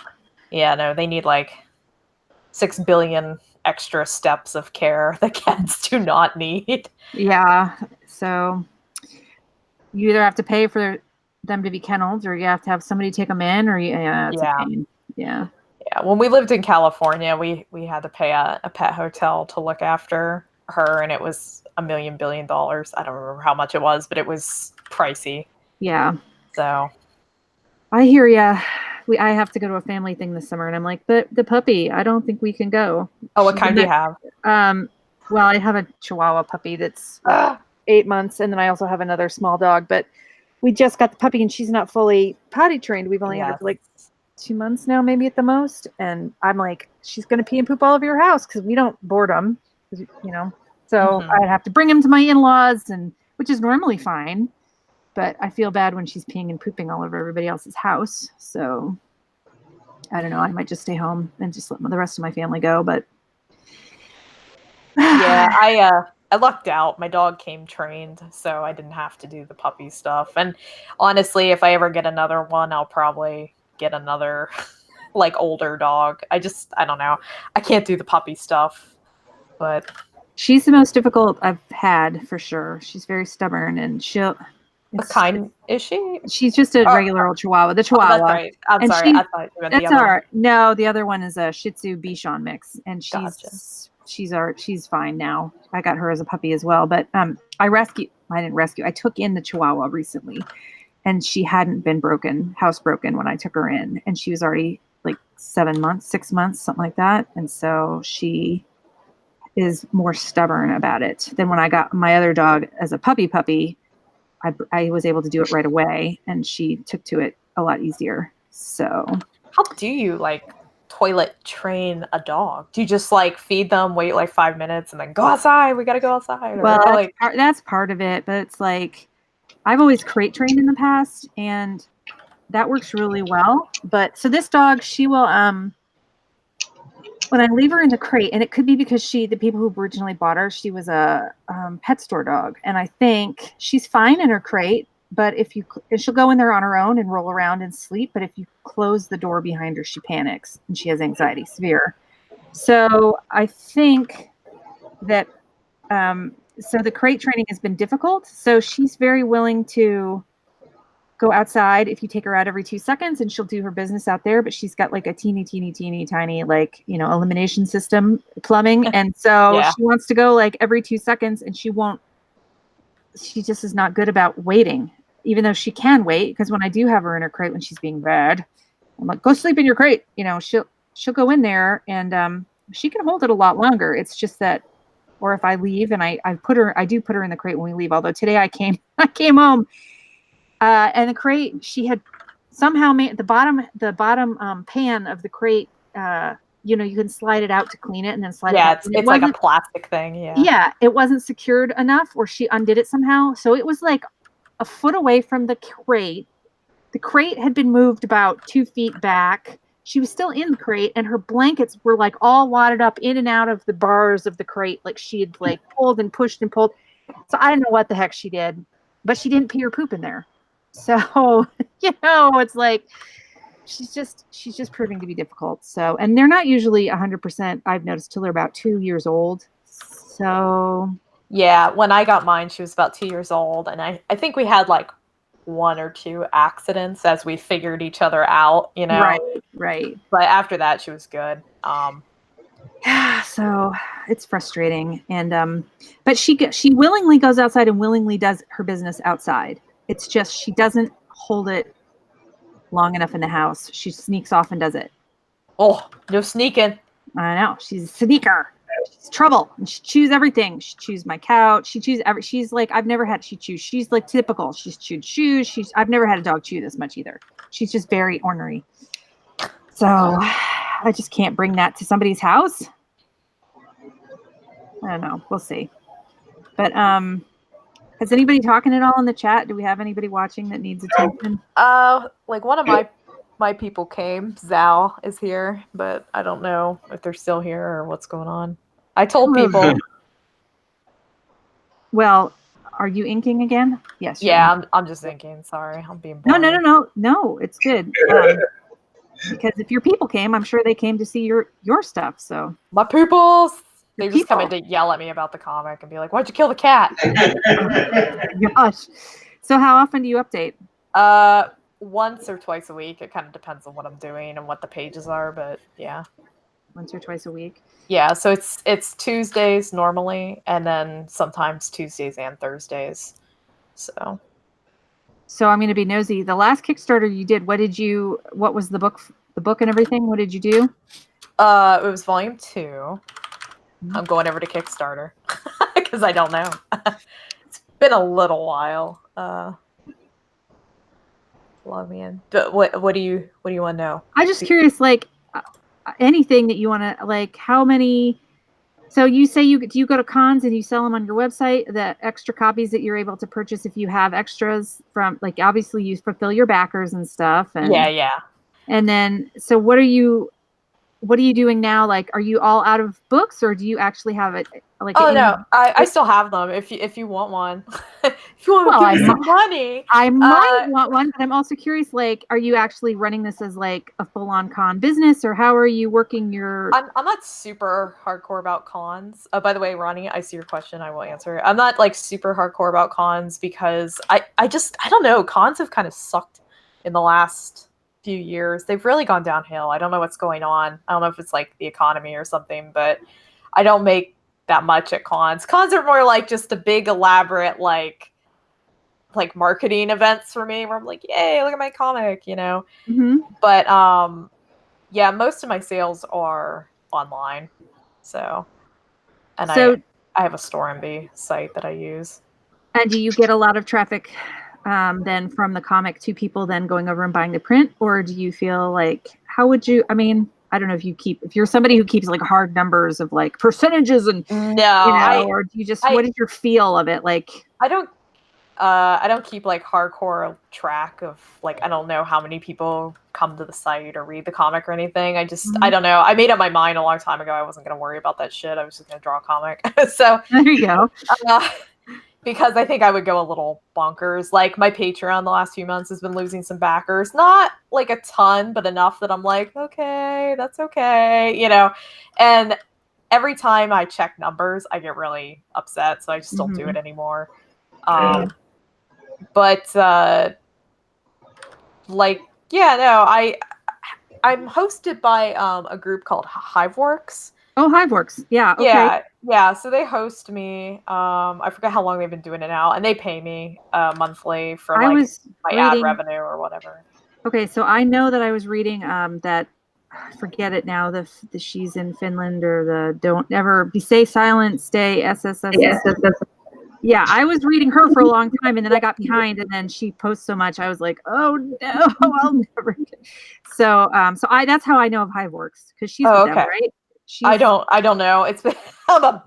Speaker 3: Yeah, no, they need like 6 billion extra steps of care that cats do not need.
Speaker 2: Yeah. So you either have to pay for them to be kenneled, or you have to have somebody take them in, or it's a pain. Yeah.
Speaker 3: Yeah. When we lived in California, we had to pay a pet hotel to look after her, and it was $1 billion. I don't remember how much it was, but it was pricey.
Speaker 2: Yeah.
Speaker 3: So
Speaker 2: I hear ya. I have to go to a family thing this summer, and I'm like, but the puppy, I don't think we can go.
Speaker 3: oh, what kind do you have?
Speaker 2: Well, I have a Chihuahua puppy that's 8 months, and then I also have another small dog, but we just got the puppy, and she's not fully potty trained. We've only had her for like 2 months now, maybe at the most. And I'm like, she's going to pee and poop all over your house because we don't board them, So I'd have to bring him to my in-laws, which is normally fine. But I feel bad when she's peeing and pooping all over everybody else's house. So I don't know. I might just stay home and just let the rest of my family go. But
Speaker 3: yeah, I lucked out. My dog came trained, so I didn't have to do the puppy stuff. And honestly, if I ever get another one, I'll probably get another like older dog. I don't know. I can't do the puppy stuff. But
Speaker 2: she's the most difficult I've had for sure. She's very stubborn, and
Speaker 3: what kind is she?
Speaker 2: She's just a regular old Chihuahua. The Chihuahua.
Speaker 3: That's right. I'm sorry. I thought you meant the other one.
Speaker 2: No, the other one is a Shih Tzu Bichon mix, and
Speaker 3: Gotcha.
Speaker 2: she's fine now. I got her as a puppy as well, but I took in the Chihuahua recently, and she hadn't been housebroken when I took her in, and she was already like 6 months, something like that, and so she is more stubborn about it than when I got my other dog as a puppy. I was able to do it right away, and she took to it a lot easier. So
Speaker 3: how do you toilet train a dog? Do you just feed them, wait 5 minutes, and then go outside? We gotta go outside.
Speaker 2: Well, that's part of it, but it's I've always crate trained in the past, and that works really well. But so this dog, she will when I leave her in the crate, and it could be because the people who originally bought her, she was a pet store dog, and I think she's fine in her crate. But she'll go in there on her own and roll around and sleep. But if you close the door behind her, she panics and she has anxiety, severe. So I think that so the crate training has been difficult. So she's very willing to go outside if you take her out every 2 seconds, and she'll do her business out there. But she's got a teeny tiny elimination system plumbing, and so she wants to go every 2 seconds, and she just is not good about waiting, even though she can wait. Because when I do have her in her crate when she's being bad, I'm like, go sleep in your crate. She'll go in there, and she can hold it a lot longer. It's just that, or if I leave and I do put her in the crate when we leave. Although today I came home. And the crate, she had somehow made the bottom pan of the crate. You can slide it out to clean it, and then slide it out.
Speaker 3: It's like a plastic thing.
Speaker 2: Yeah, it wasn't secured enough, or she undid it somehow. So it was a foot away from the crate. The crate had been moved about 2 feet back. She was still in the crate, and her blankets were all wadded up in and out of the bars of the crate. She had pulled and pushed and pulled. So I don't know what the heck she did, but she didn't pee or poop in there. So, it's she's just proving to be difficult. So, and they're not usually 100%, I've noticed, till they're about 2 years old. So
Speaker 3: yeah, when I got mine, she was about 2 years old. And I think we had 1 or 2 accidents as we figured each other out,
Speaker 2: Right.
Speaker 3: But after that, she was good.
Speaker 2: So it's frustrating. And, but she willingly goes outside and willingly does her business outside. It's just she doesn't hold it long enough in the house. She sneaks off and does it.
Speaker 3: Oh, no sneaking.
Speaker 2: I know. She's a sneaker. She's trouble. And she chews everything. She chews my couch. She chews she's I've never had she chews. She's typical. She's chewed shoes. I've never had a dog chew this much either. She's just very ornery. So I just can't bring that to somebody's house. I don't know. We'll see. But has anybody talking at all in the chat? Do we have anybody watching that needs attention?
Speaker 3: One of my people came. Zal is here, but I don't know if they're still here or what's going on. I told people.
Speaker 2: Well, are you inking again? Yes.
Speaker 3: Yeah, I'm just inking. Sorry, I'm being boring.
Speaker 2: No. It's good. Because if your people came, I'm sure they came to see your stuff. So
Speaker 3: My peoples, they
Speaker 2: Your
Speaker 3: just come in
Speaker 2: people.
Speaker 3: to yell at me about the comic and be like, "Why'd you kill the cat?"
Speaker 2: Gosh. So how often do you update?
Speaker 3: Once or twice a week. It kind of depends on what I'm doing and what the pages are, but yeah.
Speaker 2: Once or twice a week.
Speaker 3: Yeah, so it's Tuesdays normally, and then sometimes Tuesdays and Thursdays. So
Speaker 2: I'm going to be nosy. The last Kickstarter you did, what was the book and everything? What did you do?
Speaker 3: it was volume 2.
Speaker 2: Mhm.
Speaker 3: I'm going over to Kickstarter because I don't know. It's been a little while. Log me in. But what do you want to know?
Speaker 2: I'm just curious, like anything that you want to, like how many. So you say do you go to cons and you sell them on your website, the extra copies that you're able to purchase if you have extras from, like, obviously you fulfill your backers and stuff. And
Speaker 3: Yeah.
Speaker 2: And then, so what are you doing now? Like, are you all out of books, or do you actually have it? Like,
Speaker 3: Oh no, I still have them. If you want one, if you want
Speaker 2: Well,
Speaker 3: to give me some money,
Speaker 2: I might want one, but I'm also curious. Like, are you actually running this as like a full-on con business, or how are you working your?
Speaker 3: I'm not super hardcore about cons. By the way, Ronnie, I see your question. I will answer it. I'm not like super hardcore about cons because I don't know. Cons have kind of sucked in the last few years. They've really gone downhill. I don't know what's going on. I don't know if it's like the economy or something, but I don't make that much at cons. Cons are more like just a big elaborate like marketing events for me where I'm like, yay, look at my comic, you know.
Speaker 2: Mhm.
Speaker 3: But yeah, most of my sales are online. So I have a Stormby site that I use.
Speaker 2: And do you get a lot of traffic then from the comic to people then going over and buying the print, or do you feel like, how would you? I mean, I don't know if you're somebody who keeps like hard numbers of like percentages and or do you just what is your feel of it like?
Speaker 3: I don't keep like hardcore track of like, I don't know how many people come to the site or read the comic or anything. I don't know. I made up my mind a long time ago. I wasn't going to worry about that shit. I was just going to draw a comic. So
Speaker 2: there you go.
Speaker 3: Because I think I would go a little bonkers. Like my Patreon the last few months has been losing some backers. Not like a ton, but enough that I'm like, okay, that's okay, you know. And every time I check numbers, I get really upset. So I just don't do it anymore. But like, yeah, no, I'm hosted by a group called Hiveworks.
Speaker 2: Oh, Hiveworks. Yeah. Okay.
Speaker 3: Yeah. So they host me. I forget how long they've been doing it now, and they pay me monthly for like my ad revenue or whatever.
Speaker 2: Okay, so I know that I was reading that, forget it now, the she's in Finland, or the don't ever say silent, stay SSS. Yeah, I was reading her for a long time, and then I got behind, and then she posts so much, I was like, oh no, I'll never. So that's how I know of Hiveworks, because she's with them, right?
Speaker 3: I don't know. I'm a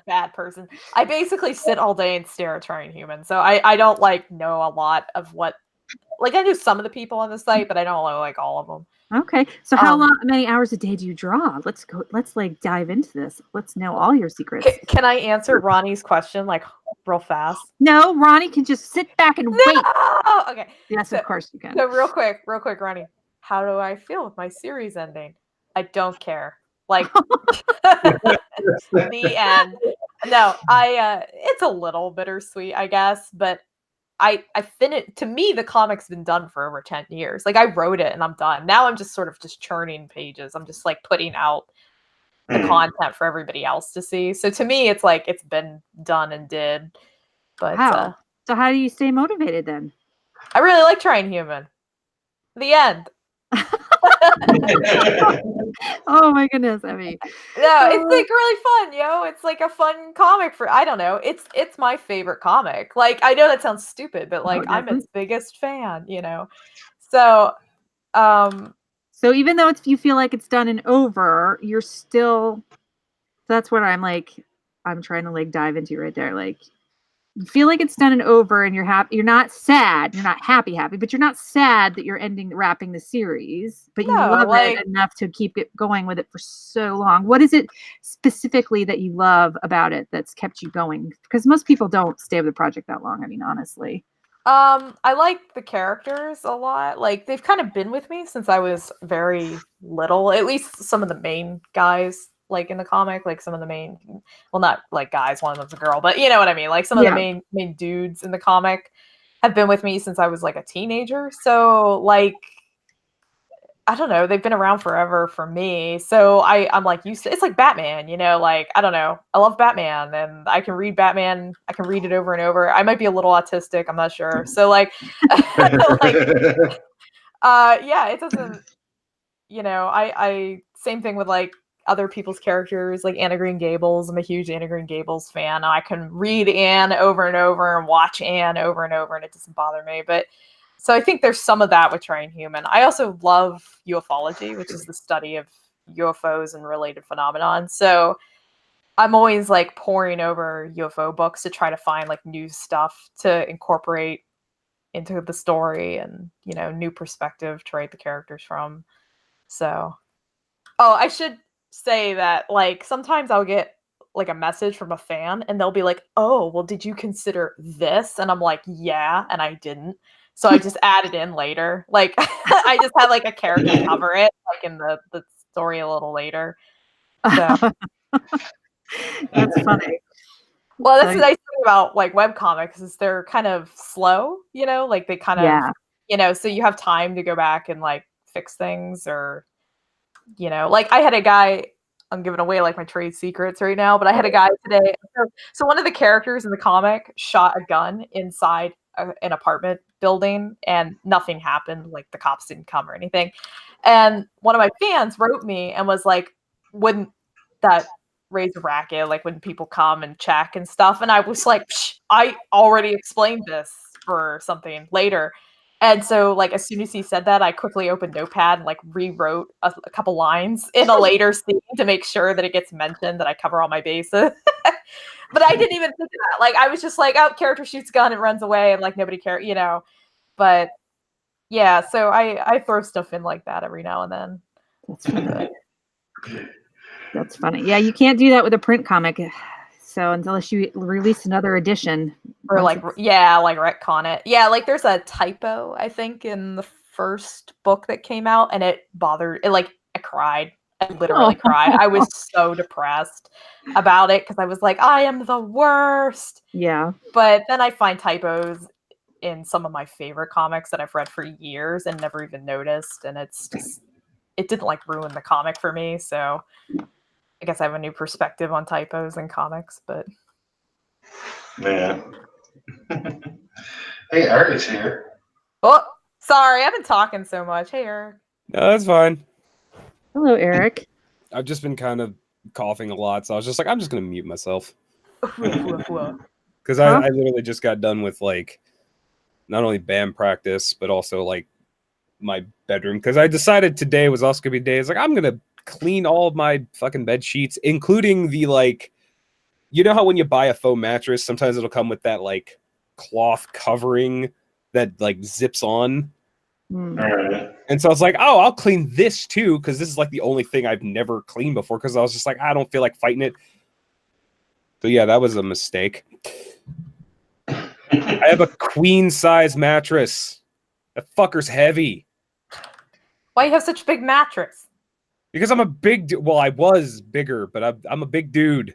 Speaker 3: bad person. I basically sit all day and stare at trying humans. So I don't like know a lot of what, like, I know some of the people on the site, but I don't know like all of them.
Speaker 2: Okay. So how many hours a day do you draw? Let's like dive into this. Let's know all your secrets.
Speaker 3: Can I answer Ronnie's question like real fast?
Speaker 2: No, Ronnie can just sit back and wait.
Speaker 3: Okay.
Speaker 2: Yes, of course you can.
Speaker 3: So real quick, Ronnie, how do I feel with my series ending? I don't care. Like the end. No, it's a little bittersweet, I guess, but I finished. To me, the comic's been done for over 10 years. Like I wrote it and I'm done. Now I'm just sort of just churning pages. I'm just like putting out the content for everybody else to see. So to me, it's like it's been done and did. But
Speaker 2: wow. So how do you stay motivated then?
Speaker 3: I really like Trying Human. The end.
Speaker 2: Oh my goodness, Emmy.
Speaker 3: No, it's like really fun, yo. It's like a fun comic for, I don't know. It's my favorite comic. Like I know that sounds stupid, but like I'm its biggest fan, you know. So
Speaker 2: so even though you feel like it's done and over, you're still, that's what I'm trying to like dive into right there. Like you feel like it's done and over, and you're happy. You're not sad. You're not happy, but you're not sad that you're wrapping the series. But you love it enough to keep it going with it for so long. What is it specifically that you love about it that's kept you going? Because most people don't stay with the project that long. I mean, honestly.
Speaker 3: I like the characters a lot. Like they've kind of been with me since I was very little. At least some of the main guys, like in the comic, like some of the main, well, not like guys. One of them's a girl, but you know what I mean. Like some of the main dudes in the comic have been with me since I was like a teenager. So like, I don't know, they've been around forever for me. So I'm like used to. It's like Batman, you know. Like I don't know, I love Batman, and I can read Batman. I can read it over and over. I might be a little autistic. I'm not sure. So like, like, yeah, it doesn't. You know, I same thing with like other people's characters, like Anna Green Gables. I'm a huge Anna Green Gables fan. I can read Anne over and over and watch Anne over and over, and it doesn't bother me. But so I think there's some of that with Trying Human. I also love ufology, which is the study of UFOs and related phenomenon. So I'm always like poring over UFO books to try to find like new stuff to incorporate into the story and, you know, new perspective to write the characters from. So, oh, I should say that like sometimes I'll get like a message from a fan and they'll be like, "Oh, well, did you consider this?" And I'm like, "Yeah," and I didn't. So I just added in later. Like I just had like a character cover it like in the story a little later. So
Speaker 2: That's funny.
Speaker 3: well, that's the nice thing about like webcomics is they're kind of slow, you know, like they kind of you know, so you have time to go back and like fix things or you know, like I had a guy, I'm giving away like my trade secrets right now, but I had a guy today. So one of the characters in the comic shot a gun inside an apartment building and nothing happened. Like the cops didn't come or anything. And one of my fans wrote me and was like, wouldn't that raise a racket? Like when people come and check and stuff. And I was like, I already explained this for something later. And so, like, as soon as he said that, I quickly opened Notepad and, like, rewrote a couple lines in a later scene to make sure that it gets mentioned, that I cover all my bases. But I didn't even think of that. Like, I was just like, oh, character shoots gun and runs away, and, like, nobody cares, you know. But, yeah, so I throw stuff in like that every now and then.
Speaker 2: That's funny. That's funny. Yeah, you can't do that with a print comic. So unless you release another edition.
Speaker 3: Or like, yeah, like retcon it. Yeah, like there's a typo, I think, in the first book that came out, and it bothered, it like, I cried. I literally cried. I was so depressed about it because I was like, I am the worst.
Speaker 2: Yeah.
Speaker 3: But then I find typos in some of my favorite comics that I've read for years and never even noticed. And it's just, it didn't like ruin the comic for me. So I guess I have a new perspective on typos in comics, but.
Speaker 1: Yeah. Hey, Eric's here.
Speaker 3: Oh, sorry. I've been talking so much. Hey, Eric.
Speaker 4: No, that's fine.
Speaker 2: Hello, Eric.
Speaker 4: I've just been kind of coughing a lot, so I was just like, I'm just going to mute myself. Because I literally just got done with, like, not only band practice, but also, like, my bedroom. Because I decided today was also going to be a day. It's like, I'm going to clean all of my fucking bed sheets, including the, like, you know how when you buy a faux mattress, sometimes it'll come with that, like, cloth covering that, like, zips on? And so I was like, oh, I'll clean this too, because this is like the only thing I've never cleaned before, because I was just like, I don't feel like fighting it. So yeah, that was a mistake. I have a queen size mattress. That fucker's heavy.
Speaker 3: Why you have such a big mattress?
Speaker 4: Because I'm a big well, I was bigger, but I'm a big dude.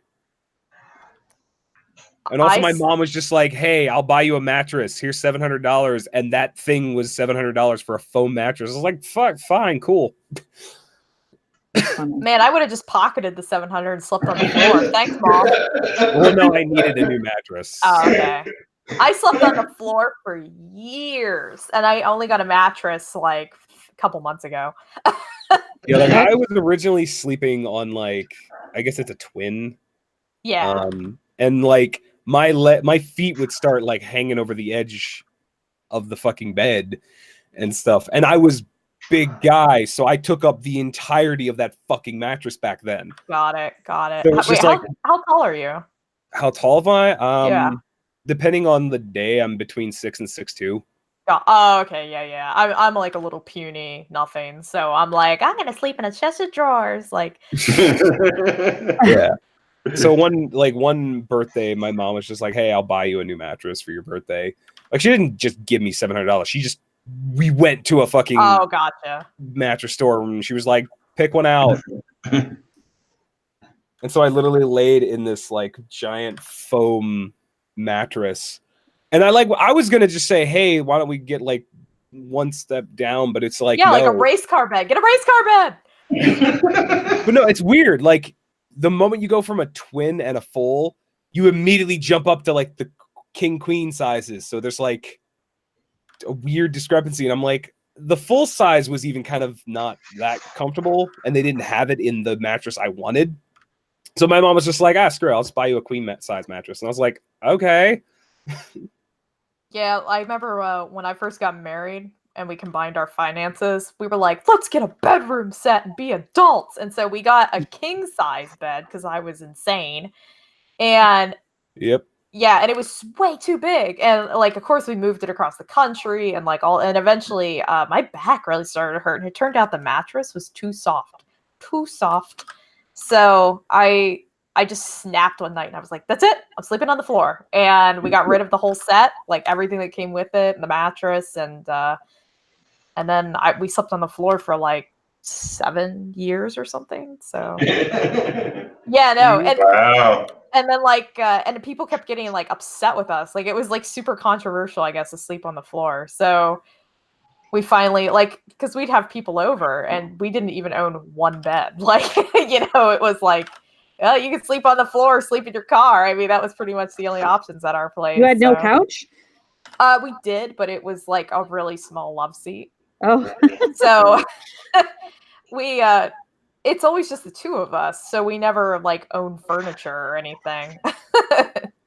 Speaker 4: And also my mom was just like, hey, I'll buy you a mattress. Here's $700. And that thing was $700 for a foam mattress. I was like, fuck, fine, cool.
Speaker 3: Man, I would have just pocketed the $700 and slept on the floor. Thanks, Mom.
Speaker 4: Well, no, I needed a new mattress.
Speaker 3: Oh, okay. I slept on the floor for years. And I only got a mattress like a couple months ago.
Speaker 4: Yeah, like I was originally sleeping on like, I guess it's a twin.
Speaker 3: Yeah.
Speaker 4: And like, my feet would start like hanging over the edge of the fucking bed and stuff. And I was big guy, so I took up the entirety of that fucking mattress back then.
Speaker 3: Got it.
Speaker 4: So
Speaker 3: Wait, how tall are you?
Speaker 4: How tall am I?
Speaker 3: Yeah.
Speaker 4: Depending on the day, I'm between 6 and 6'2".
Speaker 3: Oh, okay, yeah. I'm like a little puny nothing, so I'm like, I'm gonna sleep in a chest of drawers, like.
Speaker 4: Yeah. So one birthday, my mom was just like, "Hey, I'll buy you a new mattress for your birthday," Like she didn't just give me $700. We went to a fucking
Speaker 3: Oh, gotcha.
Speaker 4: mattress store and she was like, pick one out. And so I literally laid in this like giant foam mattress. And I was gonna just say, hey, why don't we get like one step down? But it's like,
Speaker 3: Yeah,
Speaker 4: no.
Speaker 3: like a race car bed. Get a race car bed.
Speaker 4: But no, it's weird. Like the moment you go from a twin and a full, you immediately jump up to like the king queen sizes. So there's like a weird discrepancy. And I'm like, the full size was even kind of not that comfortable, and they didn't have it in the mattress I wanted. So my mom was just like, screw it, I'll just buy you a queen size mattress. And I was like, okay.
Speaker 3: Yeah, I remember when I first got married and we combined our finances, we were like, let's get a bedroom set and be adults. And so we got a king size bed because I was insane. And
Speaker 4: yep.
Speaker 3: Yeah, and it was way too big. And like, of course, we moved it across the country and like and eventually my back really started to hurt. And it turned out the mattress was too soft. So I just snapped one night and I was like, that's it. I'm sleeping on the floor. And we got rid of the whole set, like everything that came with it, and the mattress. And then we slept on the floor for like 7 years or something. So yeah, no. And,
Speaker 1: wow.
Speaker 3: And then and people kept getting like upset with us. Like it was like super controversial, I guess, to sleep on the floor. So we finally because we'd have people over and we didn't even own one bed. Like, it was like, well, you can sleep on the floor or sleep in your car. I mean, that was pretty much the only options at our place.
Speaker 2: You had no couch?
Speaker 3: We did, but it was like a really small love seat.
Speaker 2: Oh.
Speaker 3: So we it's always just the two of us, so we never like own furniture or anything.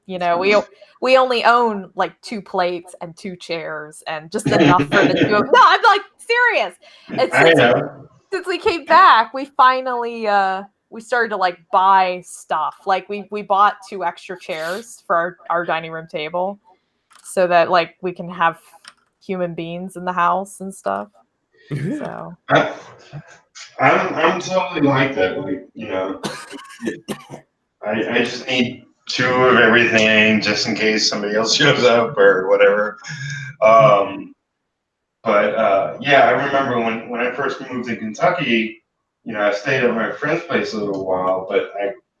Speaker 3: We only own like 2 plates and 2 chairs and just enough for the two of. No, I'm like serious. And since we came back, we finally we started to like buy stuff. Like we bought 2 extra chairs for our dining room table, so that like we can have human beings in the house and stuff. So
Speaker 1: I'm totally like that. I just need 2 of everything just in case somebody else shows up or whatever. Yeah, I remember when I first moved to Kentucky, I stayed at my friend's place a little while, but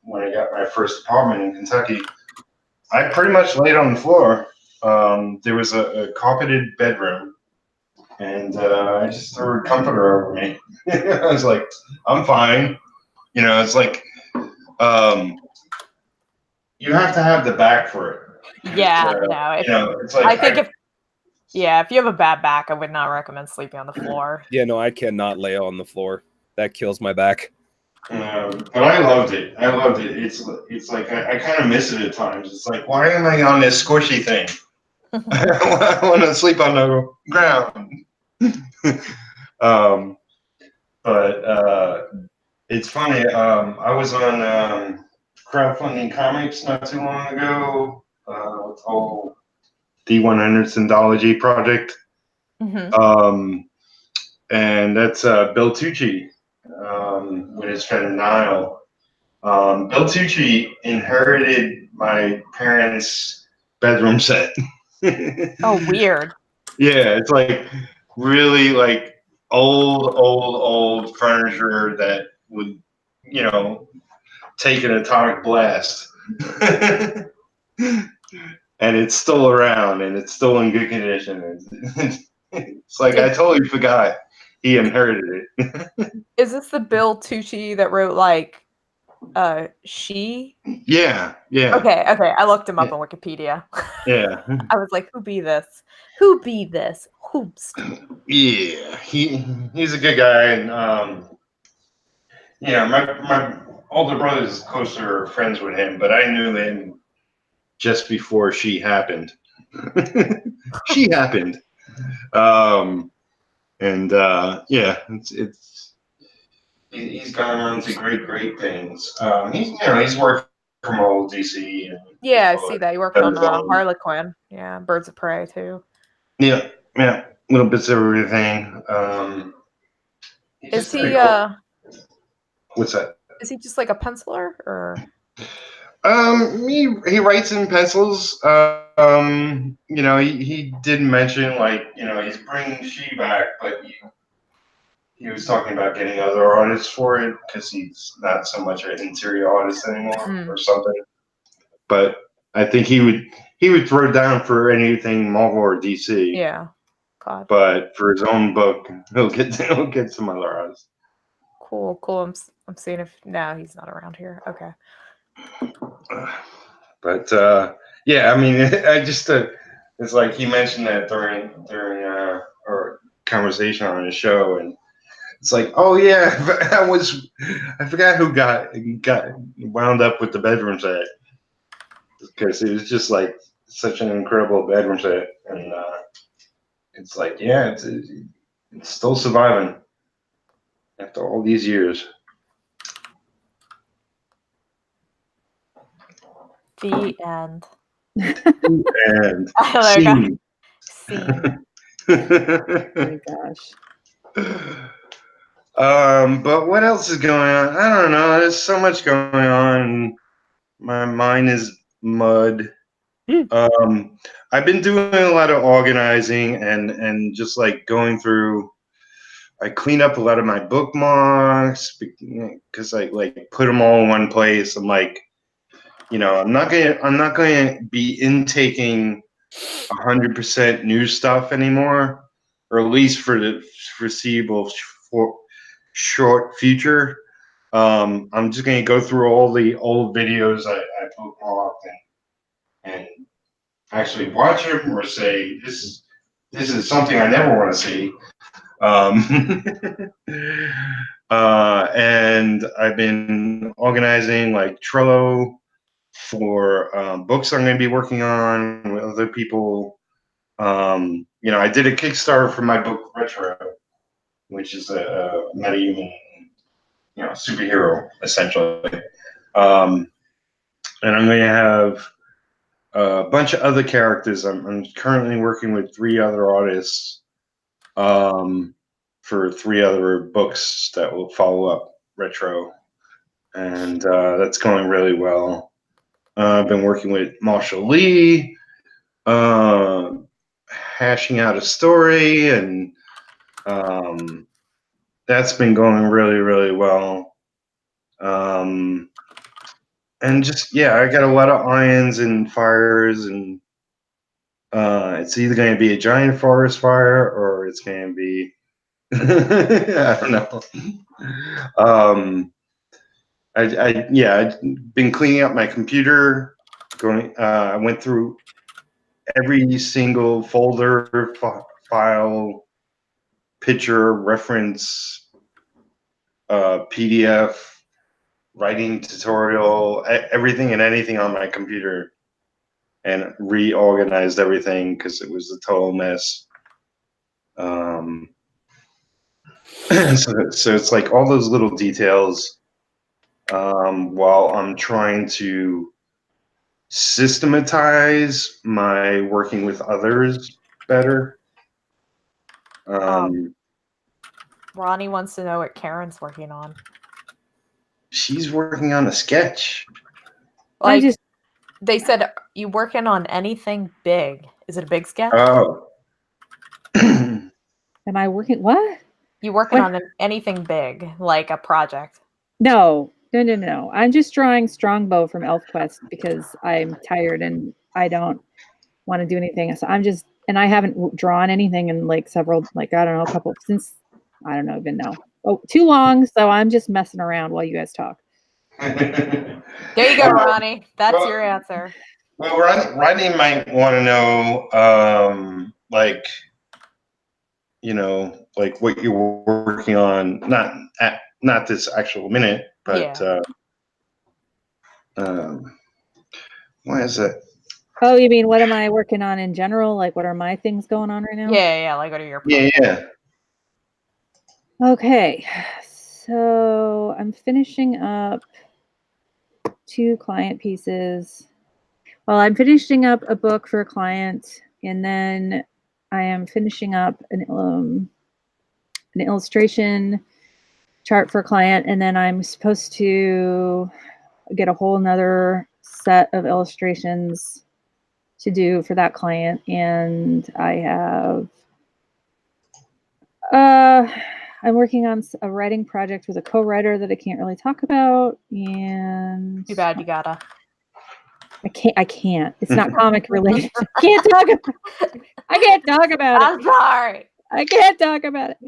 Speaker 1: when I got my first apartment in Kentucky, I pretty much laid on the floor. There was a carpeted bedroom, and I just threw a comforter over me. I was like, I'm fine. It's like you have to have the back for it.
Speaker 3: Yeah, no.
Speaker 1: It's like
Speaker 3: I think if you have a bad back, I would not recommend sleeping on the floor.
Speaker 4: Yeah, no, I cannot lay on the floor. That kills my back.
Speaker 1: But I loved it. It's like I kind of miss it at times. It's like, why am I on this squishy thing? I want to sleep on the ground. It's funny. I was on crowdfunding comics not too long ago. With the whole D100 Syndology project.
Speaker 3: Mm-hmm.
Speaker 1: And that's Bill Tucci with his friend Niall. Bill Tucci inherited my parents' bedroom set.
Speaker 3: Oh, weird.
Speaker 1: Yeah, it's like really like old furniture that would, take an atomic blast. And it's still around and it's still in good condition. It's like I totally forgot he inherited it.
Speaker 3: Is this the Bill Tucci that wrote like She?
Speaker 1: Yeah.
Speaker 3: Okay. I looked him up on Wikipedia.
Speaker 1: Yeah.
Speaker 3: I was like, who be this? Hoops.
Speaker 1: Yeah. He's a good guy, and my older brother's closer friends with him, but I knew him just before She happened. She happened. He's gone on to great things. He's worked from old DC.
Speaker 3: Yeah, I see that. He worked on Harlequin. Yeah, Birds of Prey too.
Speaker 1: Yeah, little bits of everything.
Speaker 3: Is he?
Speaker 1: Cool. What's that?
Speaker 3: Is he just like a penciler or?
Speaker 1: He writes in pencils. You know, he did mention, like, you know, he's bringing She back, but he was talking about getting other artists for it because he's not so much an interior artist anymore or something. But I think he would throw down for anything Marvel or DC.
Speaker 3: Yeah. God.
Speaker 1: But for his own book, he'll get some other artists.
Speaker 3: Cool. I'm seeing if now he's not around here. Okay.
Speaker 1: But yeah, I mean, I just it's like he mentioned that during our conversation on his show, and it's like, oh yeah, I forgot who got wound up with the bedroom set, because it was just like such an incredible bedroom set, and it's like, yeah, it's still surviving after all these years.
Speaker 3: The end.
Speaker 1: And
Speaker 3: Oh, there we go.
Speaker 1: scene.
Speaker 2: Oh my gosh.
Speaker 1: But what else is going on? I don't know. There's so much going on. My mind is mud. I've been doing a lot of organizing and just like going through. I clean up a lot of my bookmarks because I like put them all in one place. I'm like, you know, I'm not going to be intaking 100% new stuff anymore, or at least for the foreseeable short future. I'm just going to go through all the old videos I bookmarked and actually watch them, or say this is something I never want to see. And I've been organizing like Trello for books I'm going to be working on with other people. You know, I did a Kickstarter for my book Retro, which is a meta-human, you know, superhero essentially. And I'm going to have a bunch of other characters. I'm currently working with 3 other artists for 3 other books that will follow up Retro, and that's going really well. I've been working with Marshall Lee, hashing out a story, and that's been going really, really well. And just, yeah, I got a lot of irons and fires, and it's either going to be a giant forest fire or it's going to be I don't know. I've been cleaning up my computer. I went through every single folder, file, picture, reference, PDF, writing tutorial, everything and anything on my computer, and reorganized everything because it was a total mess. So it's like all those little details, while I'm trying to systematize my working with others better.
Speaker 3: Ronnie wants to know what Karen's working on.
Speaker 1: She's working on a sketch.
Speaker 3: Like, they said, you working on anything big? Is it a big sketch?
Speaker 1: Oh.
Speaker 2: Am I working? What?
Speaker 3: You working on anything big, like a project?
Speaker 2: No. I'm just drawing Strongbow from ElfQuest because I'm tired and I don't want to do anything. So and I haven't drawn anything in like several, like, I don't know, since, I don't even know. Oh, too long. So I'm just messing around while you guys talk.
Speaker 3: There you go, Ronnie. That's your answer.
Speaker 1: Well, Ronnie might want to know, like, you know, like what you're working on, not this actual minute, but why is that?
Speaker 2: Oh, you mean what am I working on in general? Like, what are my things going on right now?
Speaker 3: Yeah. Like, what are your projects?
Speaker 1: Yeah.
Speaker 2: Okay, so I'm finishing up 2 client pieces. Well, I'm finishing up a book for a client, and then I am finishing up an illustration chart for a client, and then I'm supposed to get a whole nother set of illustrations to do for that client. And I have, I'm working on a writing project with a co-writer that I can't really talk about. And
Speaker 3: Too bad you gotta.
Speaker 2: I can't. It's not comic related. I can't talk about it. I can't talk about it.
Speaker 3: I'm sorry.
Speaker 2: I can't talk about it.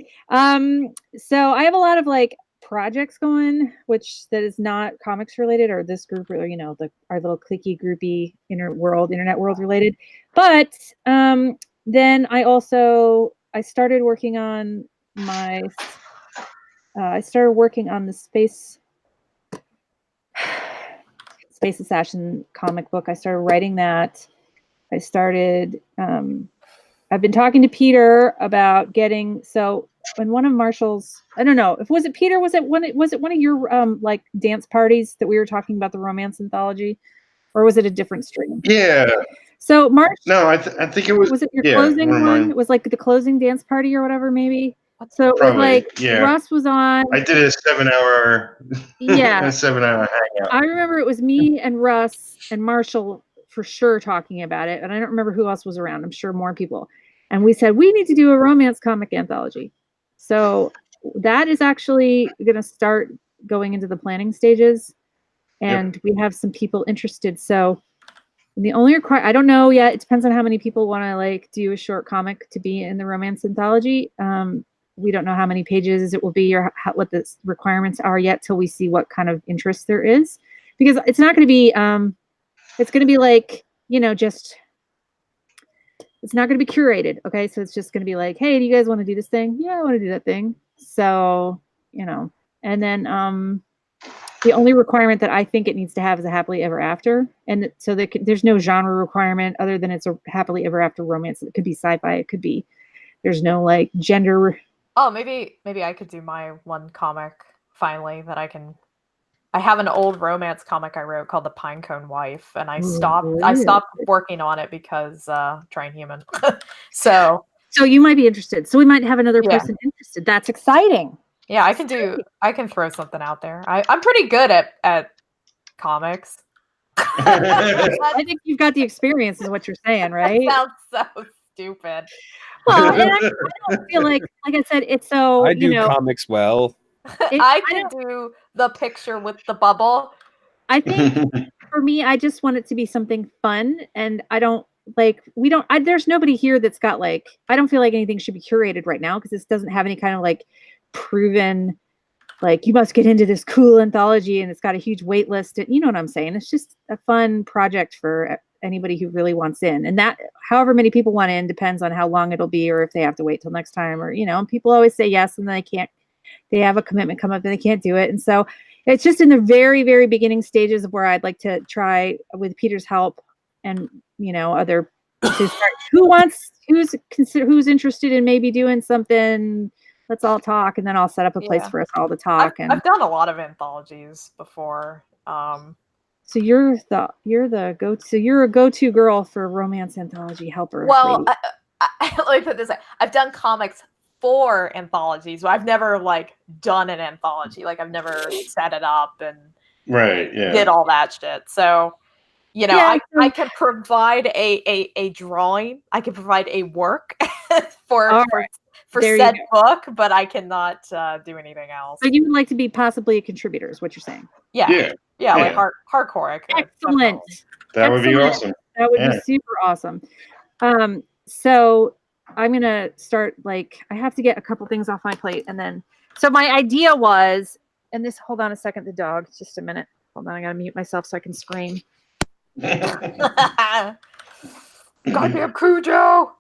Speaker 2: So I have a lot of like projects going, which that is not comics related or this group or our little cliquey groupy internet world related. But then I started working on the Space Assassin comic book. I started writing that. I've been talking to Peter about when one of Marshall's, I don't know, was it Peter? Was it one of your like dance parties that we were talking about the romance anthology, or was it a different stream?
Speaker 1: Yeah.
Speaker 2: So March.
Speaker 1: No, I think it was.
Speaker 2: Was it your closing one? It was like the closing dance party or whatever, maybe. So it was like Russ was on.
Speaker 1: I did a 7-hour.
Speaker 2: Yeah.
Speaker 1: A 7-hour hangout.
Speaker 2: I remember it was me and Russ and Marshall for sure talking about it, and I don't remember who else was around. I'm sure more people. And we said we need to do a romance comic anthology. So that is actually going to start going into the planning stages, and we have some people interested. So the only I don't know yet. It depends on how many people want to like do a short comic to be in the romance anthology. We don't know how many pages it will be or what the requirements are yet till we see what kind of interest there is, because it's not going to be. It's going to be like just. It's not going to be curated. Okay. So it's just going to be like, hey, do you guys want to do this thing? Yeah, I want to do that thing. So, and then the only requirement that I think it needs to have is a happily ever after. And so there's no genre requirement other than it's a happily ever after romance. It could be sci-fi. It could be, there's no like gender.
Speaker 3: Oh, maybe I could do my one comic finally that I have an old romance comic I wrote called The Pinecone Wife, and I stopped working on it because Trying Human. So
Speaker 2: you might be interested. So we might have another person interested. That's exciting.
Speaker 3: Yeah, I can throw something out there. I'm pretty good at comics.
Speaker 2: I think you've got the experience is what you're saying, right?
Speaker 3: That sounds so stupid.
Speaker 2: Well, and I don't feel like I said, it's so
Speaker 4: I do comics well.
Speaker 3: I can do the picture with the bubble.
Speaker 2: I think for me, I just want it to be something fun, and I don't there's nobody here that's got like, I don't feel like anything should be curated right now because this doesn't have any kind of like proven, like you must get into this cool anthology and it's got a huge wait list. And you know what I'm saying? It's just a fun project for anybody who really wants in, and that however many people want in depends on how long it'll be or if they have to wait till next time, or and people always say yes and then they have a commitment come up and they can't do it. And so it's just in the very, very beginning stages of where I'd like to try with Peter's help and, other to start, who's interested in maybe doing something. Let's all talk. And then I'll set up a place for us all to talk.
Speaker 3: I've done a lot of anthologies before.
Speaker 2: So you're a go-to girl for romance anthology helper.
Speaker 3: Well, let me put it this way. I've done comics for anthologies, but I've never like done an anthology. Like I've never set it up and did all that shit. So, I can provide a drawing. I can provide a work for said book, but I cannot do anything else.
Speaker 2: So you would like to be possibly a contributor, is what you're saying?
Speaker 3: Yeah. Like hardcore. I could,
Speaker 2: excellent.
Speaker 1: That would be awesome.
Speaker 2: That would be super awesome. So I'm going to start, I have to get a couple things off my plate. And then, so my idea was, hold on a second, the dog, just a minute. Hold on, I got to mute myself so I can scream.
Speaker 3: Goddamn Cujo!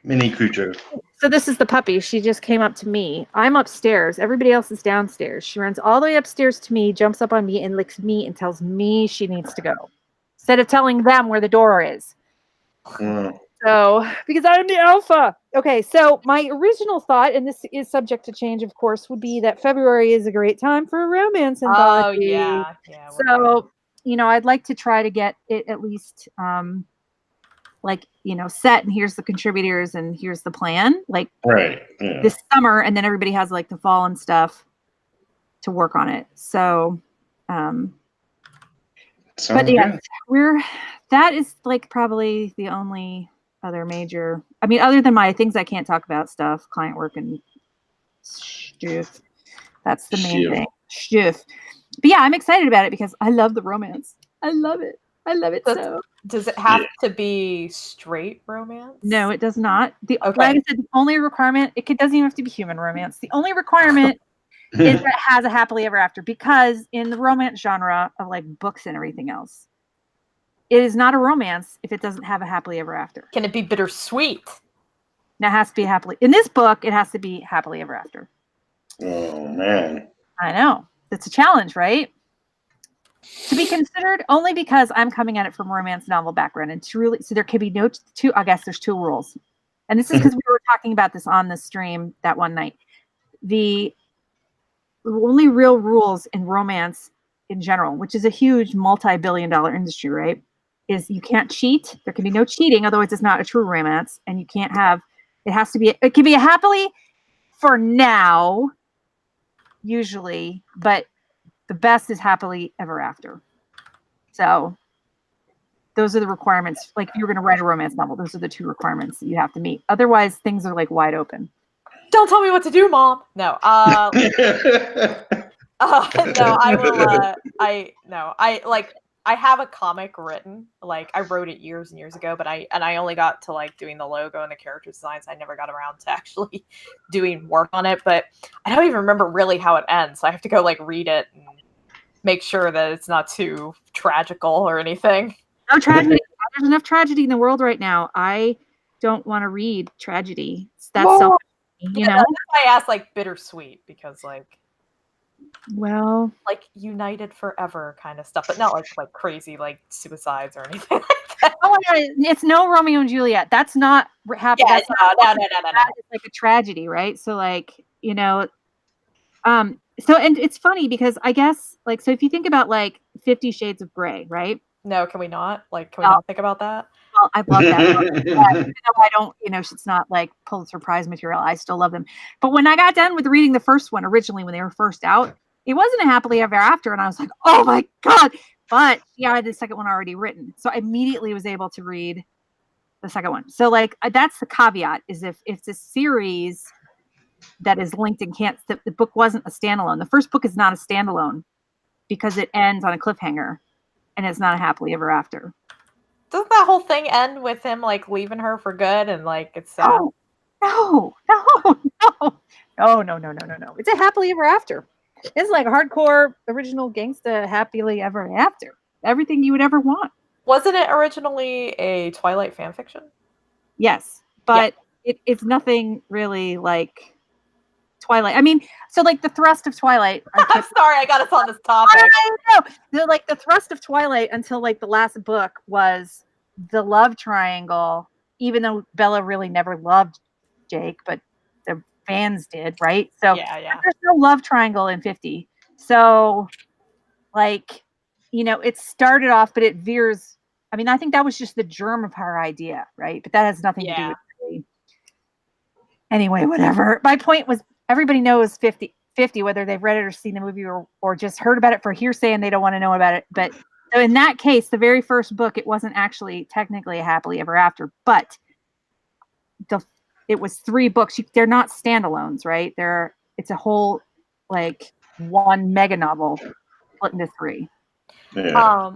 Speaker 1: Mini Cujo.
Speaker 2: So this is the puppy. She just came up to me. I'm upstairs. Everybody else is downstairs. She runs all the way upstairs to me, jumps up on me and licks me and tells me she needs to go. Instead of telling them where the door is. So, because I'm the alpha. Okay, so my original thought, and this is subject to change, of course, would be that February is a great time for a romance anthology.
Speaker 3: Oh, yeah.
Speaker 2: So, I'd like to try to get it at least, set, and here's the contributors, and here's the plan. This summer, and then everybody has, the fall and stuff. to work on it. So,
Speaker 5: Sounds
Speaker 2: but yeah,
Speaker 5: good.
Speaker 2: that is like probably the only other major, I mean, other than my things I can't talk about stuff, client work and stuff. That's the main
Speaker 5: Stuff.
Speaker 2: thing. Stuff. But yeah, I'm excited about it because I love the romance. I love it. I love it so.
Speaker 3: Does it have to be straight romance?
Speaker 2: No, it does not.
Speaker 3: Okay.
Speaker 2: Like I said, the only requirement, doesn't even have to be human romance. The only requirement is that it has a happily ever after, because in the romance genre of like books and everything else, it is not a romance if it doesn't have a happily ever after.
Speaker 3: Can it be bittersweet?
Speaker 2: Now it has to be happily. In this book, it has to be happily ever after.
Speaker 5: Oh man.
Speaker 2: I know. It's a challenge, right? To be considered, only because I'm coming at it from a romance novel background, and truly, so there can be no two. I guess there's two rules, and this is because we were talking about this on the stream that one night. The only real rules in romance in general, which is a huge multi-billion-dollar industry, right, is you can't cheat. There can be no cheating, otherwise it's not a true romance, and you can't have. It has to be. It can be a happily for now, usually, but the best is happily ever after. So those are the requirements. Like if you're going to write a romance novel, those are the two requirements that you have to meet. Otherwise, things are like wide open.
Speaker 3: Don't tell me what to do, Mom. No. No, I will. I have a comic written. Like I wrote it years and years ago, but I only got to like doing the logo and the character designs. I never got around to actually doing work on it. But I don't even remember really how it ends. So I have to go like read it and make sure that it's not too tragical or anything.
Speaker 2: No tragedy. There's enough tragedy in the world right now. I don't want to read tragedy. That's selfish, you know.
Speaker 3: That's why I asked like bittersweet, because like,
Speaker 2: well,
Speaker 3: like united forever kind of stuff, but not like crazy like suicides or anything like that.
Speaker 2: oh my God, it's no Romeo and Juliet. That's not happy.
Speaker 3: Yeah,
Speaker 2: That's
Speaker 3: no.
Speaker 2: It's like a tragedy, right? So like, you know, so, and it's funny because I guess like, so if you think about like 50 Shades of Grey, right?
Speaker 3: No, can we not? Like, can we not think about that?
Speaker 2: Well, I love that book. Yeah, even though I don't, you know, it's not like Pulitzer Prize material. I still love them. But when I got done with reading the first one originally, when they were first out, it wasn't a happily ever after. And I was like, oh my God. But yeah, I had the second one already written. So I immediately was able to read the second one. So like, that's the caveat, is if it's a series that is linked and can't, the book wasn't a standalone. The first book is not a standalone because it ends on a cliffhanger and it's not a happily ever after.
Speaker 3: Doesn't that whole thing end with him like leaving her for good and like it's sad?
Speaker 2: No. It's a happily ever after. It's like a hardcore original gangsta happily ever after. Everything you would ever want.
Speaker 3: Wasn't it originally a Twilight fan fiction?
Speaker 2: Yes, but it's nothing really like Twilight. I mean, so like the thrust of Twilight.
Speaker 3: I'm sorry, I got us on this topic.
Speaker 2: I know. Like the thrust of Twilight until like the last book was the love triangle, even though Bella really never loved Jake, but the fans did, right? So there's no love triangle in 50. So like, you know, it started off, but it veers. I mean, I think that was just the germ of her idea, right? But that has nothing to do with me. Anyway, whatever. My point was, everybody knows 50, whether they've read it or seen the movie or just heard about it for hearsay and they don't want to know about it. But so in that case, the very first book, it wasn't actually technically a happily ever after, but it was 3 books. They're not standalones, right? It's a whole like one mega novel split into 3.
Speaker 5: Yeah.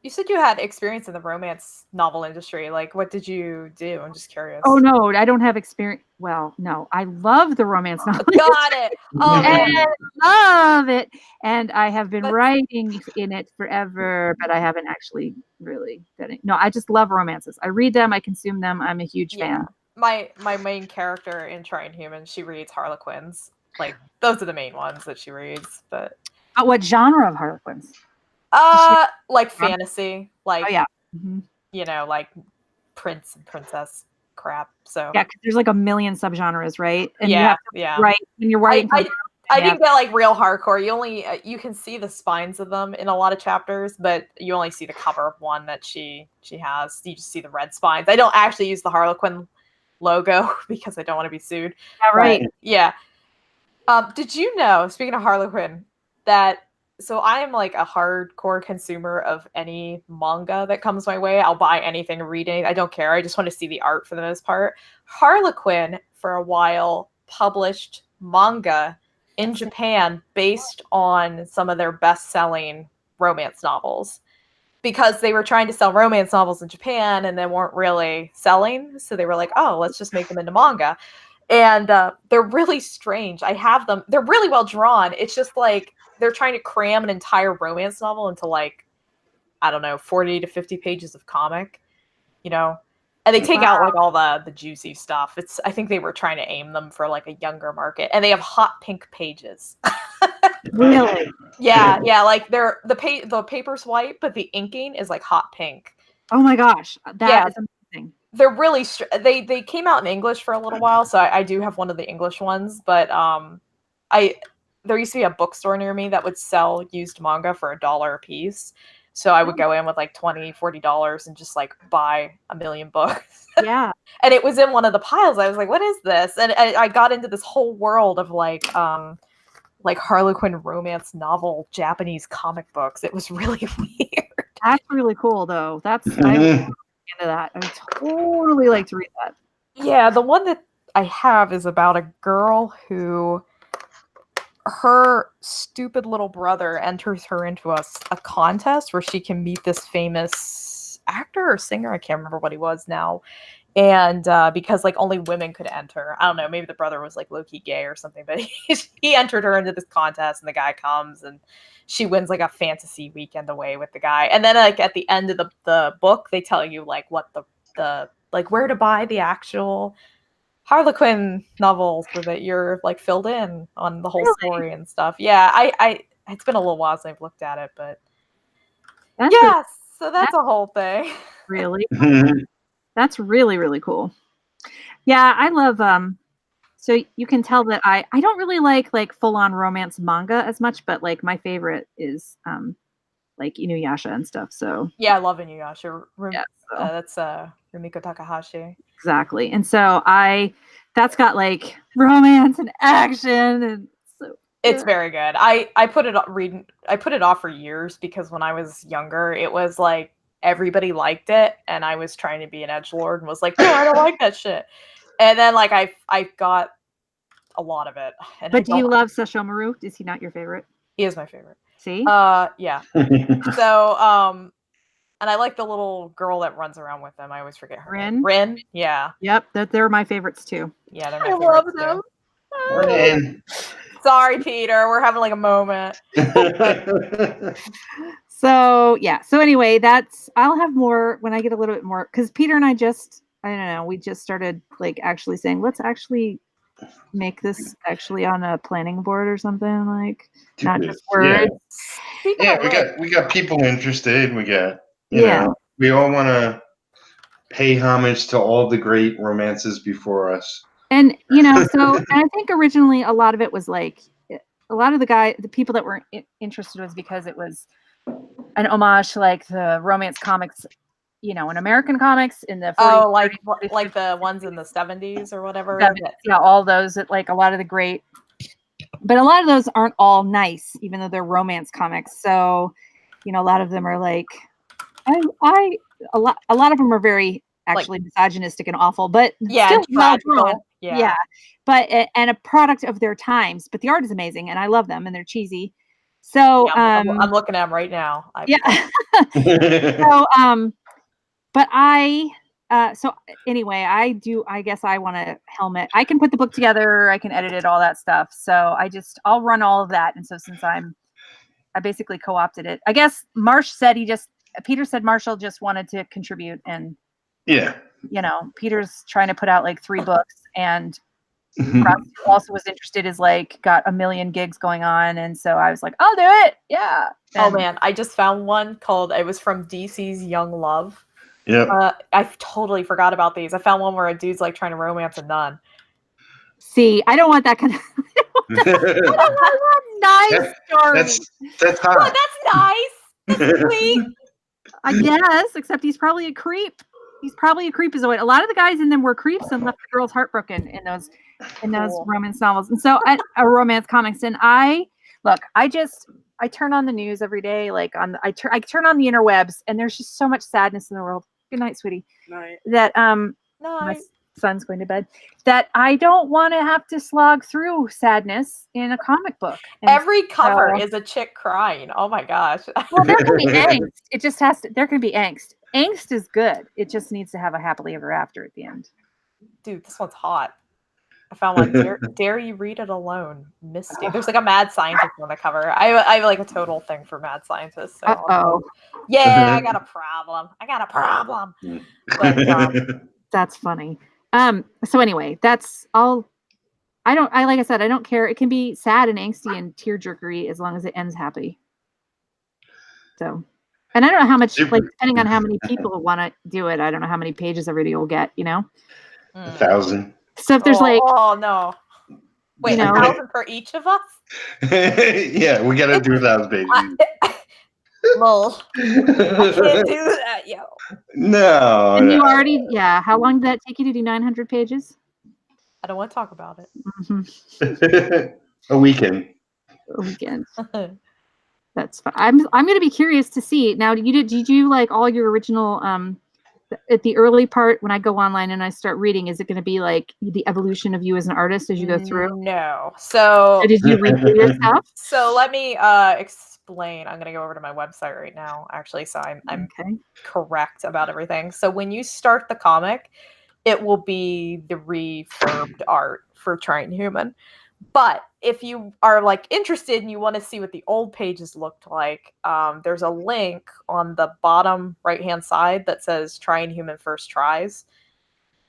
Speaker 3: You said you had experience in the romance novel industry. Like, what did you do? I'm just curious.
Speaker 2: Oh no, I don't have experience. Well, no, I love the romance novel.
Speaker 3: Got it. Oh,
Speaker 2: and love it. And I have been writing in it forever, but I haven't actually really done it. No, I just love romances. I read them, I consume them. I'm a huge fan.
Speaker 3: My main character in Trying Human, she reads Harlequins. Like, those are the main ones that she reads. But
Speaker 2: what genre of Harlequins?
Speaker 3: Like fantasy, like you know, like prince and princess crap. So
Speaker 2: yeah, because there's like a million subgenres, right? And
Speaker 3: yeah,
Speaker 2: right when you're writing.
Speaker 3: I didn't get like real hardcore. You only you can see the spines of them in a lot of chapters, but you only see the cover of one that she has. You just see the red spines. I don't actually use the Harlequin logo because I don't want to be sued.
Speaker 2: Yeah, right.
Speaker 3: But, yeah. Did you know, speaking of Harlequin, that so I am like a hardcore consumer of any manga that comes my way. I'll buy anything, read anything. I don't care. I just want to see the art for the most part. Harlequin, for a while, published manga in Japan based on some of their best-selling romance novels because they were trying to sell romance novels in Japan and they weren't really selling. So they were like, oh, let's just make them into manga. And they're really strange. I have them. They're really well drawn. It's just like they're trying to cram an entire romance novel into like, I don't know, 40 to 50 pages of comic, you know? And they take out like all the juicy stuff. I think they were trying to aim them for like a younger market. And they have hot pink pages.
Speaker 2: Really?
Speaker 3: Yeah, like the paper's white, but the inking is like hot pink.
Speaker 2: Oh my gosh, that is amazing.
Speaker 3: They're really they came out in English for a little while, so I do have one of the English ones, but there used to be a bookstore near me that would sell used manga for $1 a piece. So I would go in with like $20, $40 and just like buy a million books.
Speaker 2: Yeah.
Speaker 3: And it was in one of the piles. I was like, what is this? And I got into this whole world of like Harlequin romance novel Japanese comic books. It was really weird.
Speaker 2: That's really cool though. I would into that. I would totally like to read that.
Speaker 3: Yeah, the one that I have is about a girl who her stupid little brother enters her into a contest where she can meet this famous actor or singer. I can't remember what he was now. And because like only women could enter. I don't know, maybe the brother was like low-key gay or something, but he entered her into this contest and the guy comes and she wins like a fantasy weekend away with the guy. And then like at the end of the book, they tell you like what the like where to buy the actual Harlequin novels so that you're like filled in on the whole story and stuff. Yeah, I it's been a little while since I've looked at it, but so that's a whole thing.
Speaker 2: Really? That's really, really cool. Yeah, I love so you can tell that I don't really like full-on romance manga as much, but like my favorite is like Inuyasha and stuff. So
Speaker 3: yeah, I love Inuyasha. That's Rumiko Takahashi.
Speaker 2: Exactly. And so that's got like romance and action and so
Speaker 3: it's very good. I put it off for years because when I was younger, it was like everybody liked it and I was trying to be an edgelord and was like, no, I don't like that shit. And then like I got a lot of it.
Speaker 2: But do you love Sashomaru? Is he not your favorite?
Speaker 3: He is my favorite.
Speaker 2: See?
Speaker 3: Yeah. So and I like the little girl that runs around with them. I always forget her name. Rin? Yeah.
Speaker 2: Yep, they're my favorites too.
Speaker 3: Yeah, they're my favorites too.
Speaker 5: Rin.
Speaker 3: Sorry, Peter. We're having like a moment.
Speaker 2: So yeah. So anyway, I'll have more when I get a little bit more because Peter and I don't know, we just started like actually saying, let's actually make this actually on a planning board or something, like not just words.
Speaker 5: Yeah, we got people interested. We got you know, we all want to pay homage to all the great romances before us.
Speaker 2: And you know, so and I think originally a lot of it was like a lot of the people that were interested was because it was an homage to like the romance comics, you know, in American comics in the 40s, 30s,
Speaker 3: like the ones in the 70s or whatever.
Speaker 2: 70s, yeah, all those that like a lot of the great, but a lot of those aren't all nice, even though they're romance comics. So, you know, a lot of them are like, a lot of them are very actually like, misogynistic and awful, but still well drawn. Yeah, but and a product of their times. But the art is amazing, and I love them, and they're cheesy. So
Speaker 3: I'm looking at them right now.
Speaker 2: So but so anyway, I guess I want a helmet. I can put the book together, I can edit it, all that stuff. So I'll run all of that. And so since I basically co-opted it, I guess Peter said Marshall just wanted to contribute, and
Speaker 5: yeah,
Speaker 2: you know, Peter's trying to put out like 3 books, and also was interested, is like got a million gigs going on, and so I was like, I'll do it. Yeah.
Speaker 3: Oh man, I just found one called, it was from DC's Young Love.
Speaker 5: Yeah.
Speaker 3: I totally forgot about these. I found one where a dude's like trying to romance a nun.
Speaker 2: See, I don't want that kind of I don't want nice story.
Speaker 5: That's hot.
Speaker 3: Oh, that's nice. That's sweet.
Speaker 2: I guess, except he's probably a creep. He's probably a creepazoid. A lot of the guys in them were creeps and left the girls heartbroken in those
Speaker 3: Cool.
Speaker 2: romance novels. And so romance comics. And I turn on the news every day. Like I turn on the interwebs, and there's just so much sadness in the world. Good night, sweetie.
Speaker 3: Night.
Speaker 2: That my
Speaker 3: Night.
Speaker 2: son's going to bed. That I don't want to have to slog through sadness in a comic book. And
Speaker 3: Every cover is a chick crying. Oh my gosh.
Speaker 2: well, there can be angst. It just has to. There can be angst. Angst is good. It just needs to have a happily ever after at the end.
Speaker 3: Dude, this one's hot. I found one. Dare you read it alone, Misty? There's like a mad scientist on the cover. I have like a total thing for mad scientists. So
Speaker 2: Uh-oh.
Speaker 3: yeah, I got a problem. But
Speaker 2: That's funny. So anyway, that's all. Like I said, I don't care. It can be sad and angsty and tearjerkery as long as it ends happy. So, and I don't know how much, like, depending on how many people want to do it, I don't know how many pages every day will get,
Speaker 5: 1,000.
Speaker 2: So if there's
Speaker 3: oh no. Wait, 1,000 for each of us?
Speaker 5: Yeah, we gotta do 1,000 pages.
Speaker 3: Lol. I can't do that, yo.
Speaker 5: No.
Speaker 2: And you already, how long did that take you to do 900 pages?
Speaker 3: I don't want to talk about it.
Speaker 2: Mm-hmm.
Speaker 5: A weekend.
Speaker 2: A weekend. That's fine. I'm going to be curious to see. Now, did you like all your original, at the early part when I go online and I start reading, is it going to be like the evolution of you as an artist as you go through?
Speaker 3: No. So
Speaker 2: Or did you read through your stuff?
Speaker 3: So let me explain. I'm going to go over to my website right now, actually, so I'm
Speaker 2: Okay.
Speaker 3: correct about everything. So when you start the comic, it will be the refurbed art for Trying Human. But if you are like interested and you want to see what the old pages looked like, there's a link on the bottom right-hand side that says Trying Human First Tries.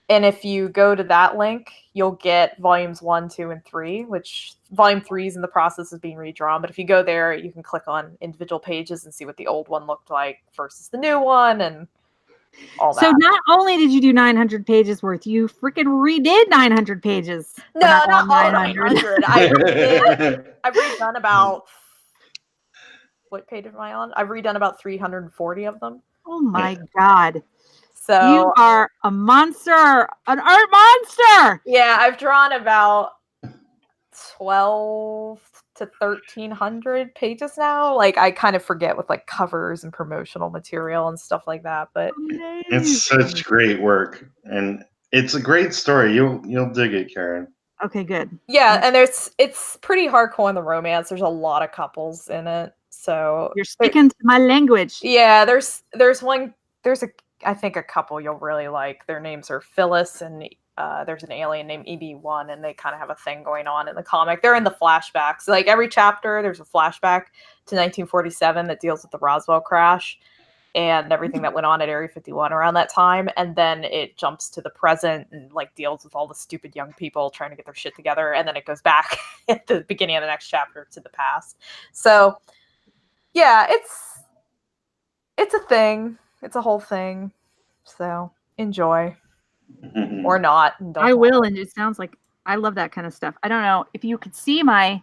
Speaker 3: And if you go to that link, you'll get volumes 1, 2, and 3, which volume 3 is in the process of being redrawn. But if you go there, you can click on individual pages and see what the old one looked like versus the new one and all that.
Speaker 2: So not only did you do 900 pages worth, you freaking redid 900 pages.
Speaker 3: No, not all 900. I've redone about, what page am I on? I've redone about 340 of them.
Speaker 2: Oh my God.
Speaker 3: So
Speaker 2: you are a monster, an art monster.
Speaker 3: Yeah, I've drawn about 12 to 1,300 pages now. Like, I kind of forget with like covers and promotional material and stuff like that. But
Speaker 5: it's such great work, and it's a great story. You'll dig it, Karen.
Speaker 2: Okay, good.
Speaker 3: Yeah, and it's pretty hardcore in the romance. There's a lot of couples in it. So
Speaker 2: you're speaking to my language.
Speaker 3: Yeah, there's I think a couple you'll really like. Their names are Phyllis and there's an alien named EB1, and they kind of have a thing going on in the comic. They're in the flashbacks. Like every chapter, there's a flashback to 1947 that deals with the Roswell crash and everything that went on at Area 51 around that time. And then it jumps to the present and like deals with all the stupid young people trying to get their shit together. And then it goes back at the beginning of the next chapter to the past. So yeah, it's a thing. It's a whole thing. So enjoy or not.
Speaker 2: I will. And it sounds like I love that kind of stuff. I don't know if you could see my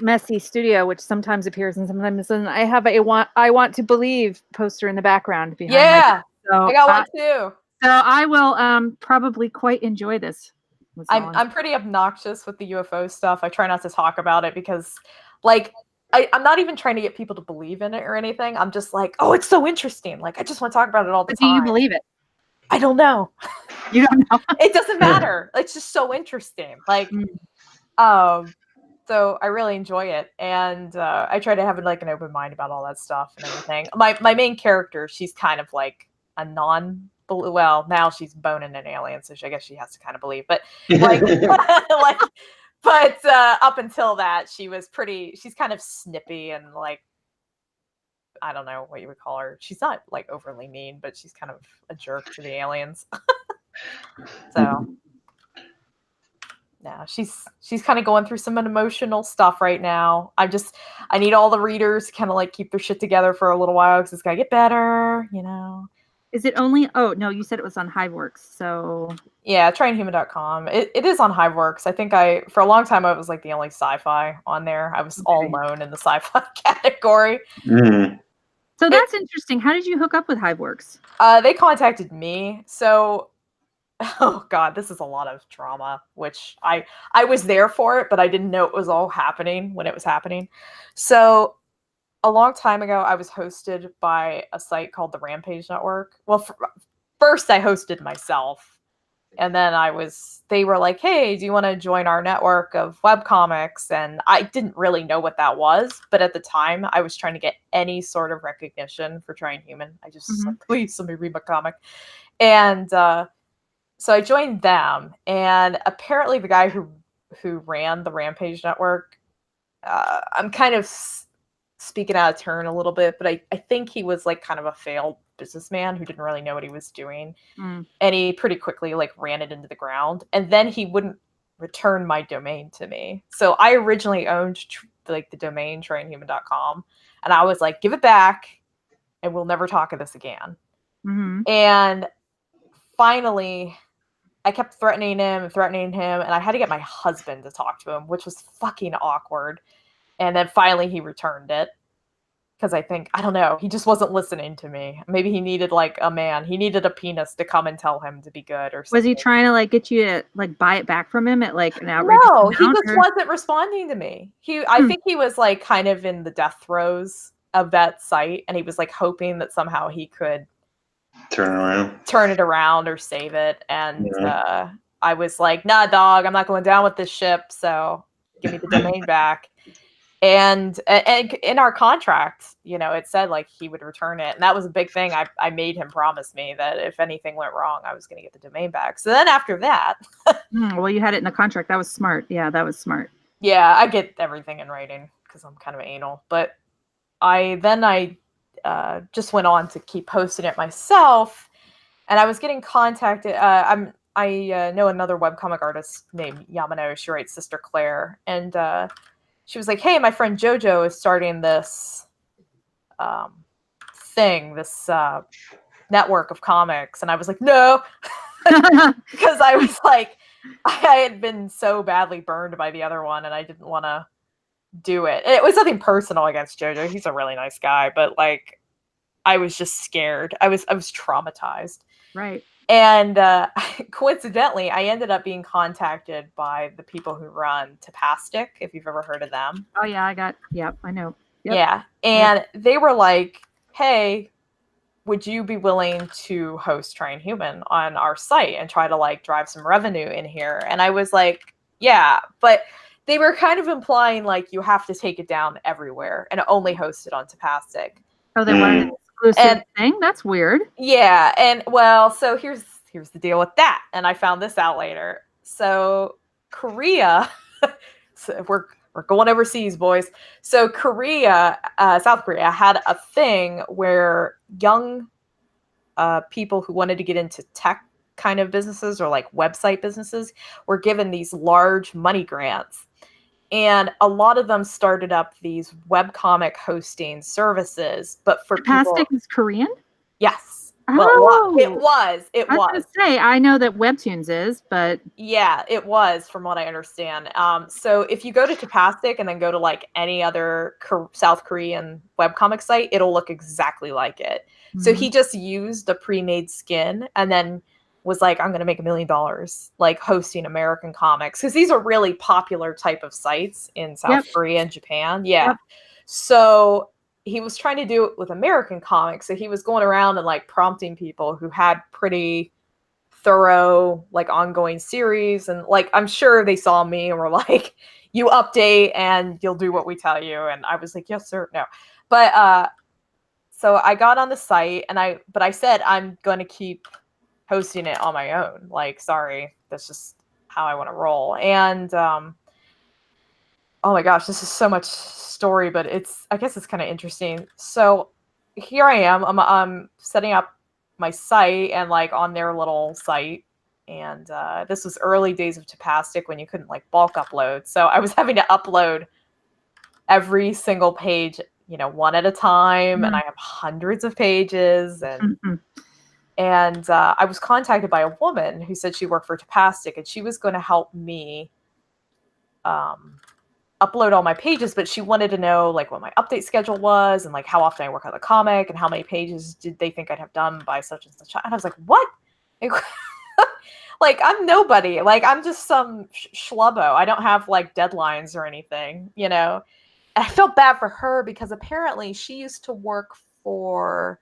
Speaker 2: messy studio, which sometimes appears and sometimes doesn't. I have I want to believe poster in the background behind.
Speaker 3: Yeah.
Speaker 2: So
Speaker 3: I got one too.
Speaker 2: So I will probably quite enjoy this.
Speaker 3: I'm pretty obnoxious with the UFO stuff. I try not to talk about it because like I'm not even trying to get people to believe in it or anything. I'm just like, oh, it's so interesting. Like, I just want to talk about it all the time.
Speaker 2: Do you believe it?
Speaker 3: I don't know.
Speaker 2: You don't know?
Speaker 3: It doesn't matter. It's just so interesting. Like, so I really enjoy it. And I try to have like an open mind about all that stuff and everything. My main character, she's kind of like a well, now she's boning an alien, so I guess she has to kind of believe. But like, But up until that, she's kind of snippy and like, I don't know what you would call her. She's not like overly mean, but she's kind of a jerk to the aliens. So, no, she's kind of going through some emotional stuff right now. I need all the readers to kind of like keep their shit together for a little while because it's gotta get better, you know.
Speaker 2: Is it only? Oh no, you said it was on Hiveworks. So
Speaker 3: yeah, tryinghuman.com. It is on Hiveworks. I think for a long time I was like the only sci-fi on there. I was all alone in the sci-fi category.
Speaker 2: So So that's interesting. How did you hook up with Hiveworks?
Speaker 3: They contacted me. So, oh God, this is a lot of drama, which I was there for it, but I didn't know it was all happening when it was happening. So a long time ago, I was hosted by a site called the Rampage Network. Well, first I hosted myself. And then they were like, hey, do you want to join our network of webcomics? And I didn't really know what that was. But at the time, I was trying to get any sort of recognition for Trying Human. I just was like, please, let me read my comic. And so I joined them. And apparently the guy who ran the Rampage Network, I'm kind of speaking out of turn a little bit, but I think he was like kind of a failed businessman who didn't really know what he was doing. And he pretty quickly like ran it into the ground, and then he wouldn't return my domain to me. So I originally owned like the domain tryinghuman.com, and I was like, give it back and we'll never talk of this again. And finally I kept threatening him, and I had to get my husband to talk to him, which was fucking awkward. And then finally he returned it. Because I don't know, he just wasn't listening to me. Maybe he needed like a man. He needed a penis to come and tell him to be good or something.
Speaker 2: Was he trying to like get you to like buy it back from him at like an outrageous
Speaker 3: No,
Speaker 2: amount?
Speaker 3: he just wasn't responding to me. I think he was like kind of in the death throes of that site, and he was like hoping that somehow he could turn it around or save it. And I was like, nah, dog, I'm not going down with this ship, so give me the domain back. And in our contract, it said like he would return it. And that was a big thing. I made him promise me that if anything went wrong, I was going to get the domain back. So then after that.
Speaker 2: Well, you had it in the contract. That was smart. Yeah, that was smart.
Speaker 3: Yeah, I get everything in writing because I'm kind of anal. But I just went on to keep posting it myself. And I was getting contacted. I know another webcomic artist named Yamano. She writes Sister Claire. And she was like, hey, my friend Jojo is starting this this network of comics. And I was like, no, because I was like, I had been so badly burned by the other one and I didn't want to do it. And it was nothing personal against Jojo. He's a really nice guy, but like, I was just scared. I was traumatized.
Speaker 2: Right. And
Speaker 3: coincidentally, I ended up being contacted by the people who run Tapastic, if you've ever heard of them.
Speaker 2: Oh, yeah, I know. Yep.
Speaker 3: Yeah. And they were like, hey, would you be willing to host Trying Human on our site and try to like drive some revenue in here? And I was like, yeah, but they were kind of implying like you have to take it down everywhere and only host it on Tapastic.
Speaker 2: Oh, they wanted an exclusive thing? That's weird.
Speaker 3: Yeah. And well, so here's the deal with that. And I found this out later. So Korea, so we're going overseas, boys. So South Korea had a thing where young people who wanted to get into tech kind of businesses or like website businesses were given these large money grants. And a lot of them started up these webcomic hosting services, but for
Speaker 2: Tapastic is Korean?
Speaker 3: Yes.
Speaker 2: Oh,
Speaker 3: well, it was. I was
Speaker 2: going to say, I know that Webtoons is, but
Speaker 3: yeah, it was from what I understand. So if you go to Tapastic and then go to like any other South Korean webcomic site, it'll look exactly like it. Mm-hmm. So he just used a pre-made skin and then was like, I'm going to make $1 million like hosting American comics. Because these are really popular type of sites in South Korea and Japan. Yeah. Yep. So he was trying to do it with American comics. So he was going around and like prompting people who had pretty thorough, like ongoing series. And like, I'm sure they saw me and were like, you update and you'll do what we tell you. And I was like, yes, sir. No. But so I got on the site and I said, I'm going to keep hosting it on my own. Like, sorry, that's just how I want to roll. And oh my gosh, this is so much story, but I guess it's kind of interesting. So here I am. I'm setting up my site and like on their little site. And this was early days of Tapastic when you couldn't like bulk upload. So I was having to upload every single page, one at a time. Mm-hmm. And I have hundreds of pages and mm-hmm. And I was contacted by a woman who said she worked for Tapastic and she was going to help me upload all my pages, but she wanted to know like what my update schedule was and like how often I work on the comic and how many pages did they think I'd have done by such and such. And I was like, what? Like, I'm nobody. Like, I'm just some schlubbo. I don't have like deadlines or anything, you know? And I felt bad for her because apparently she used to work for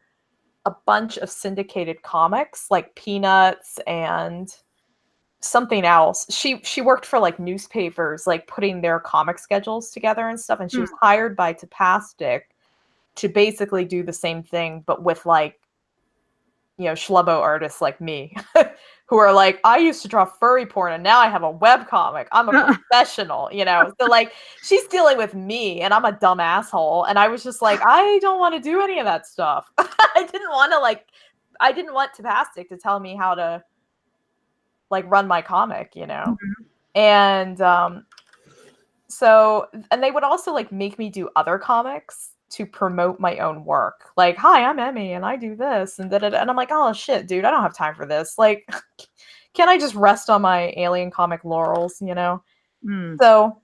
Speaker 3: a bunch of syndicated comics like Peanuts and something else. She worked for like newspapers, like putting their comic schedules together and stuff. And she was hired by Tapastic to basically do the same thing, but with like, you know, schlubbo artists like me who are like, I used to draw furry porn and now I have a web comic. I'm a professional, you know? So like she's dealing with me and I'm a dumb asshole. And I was just like, I don't want to do any of that stuff. I didn't want Tapastic to tell me how to like run my comic, you know? And so, and they would also like make me do other comics to promote my own work. Like, hi, I'm Emmy and I do this and da-da-da. And I'm like, oh shit, dude, I don't have time for this. Like, can I just rest on my alien comic laurels, you know? So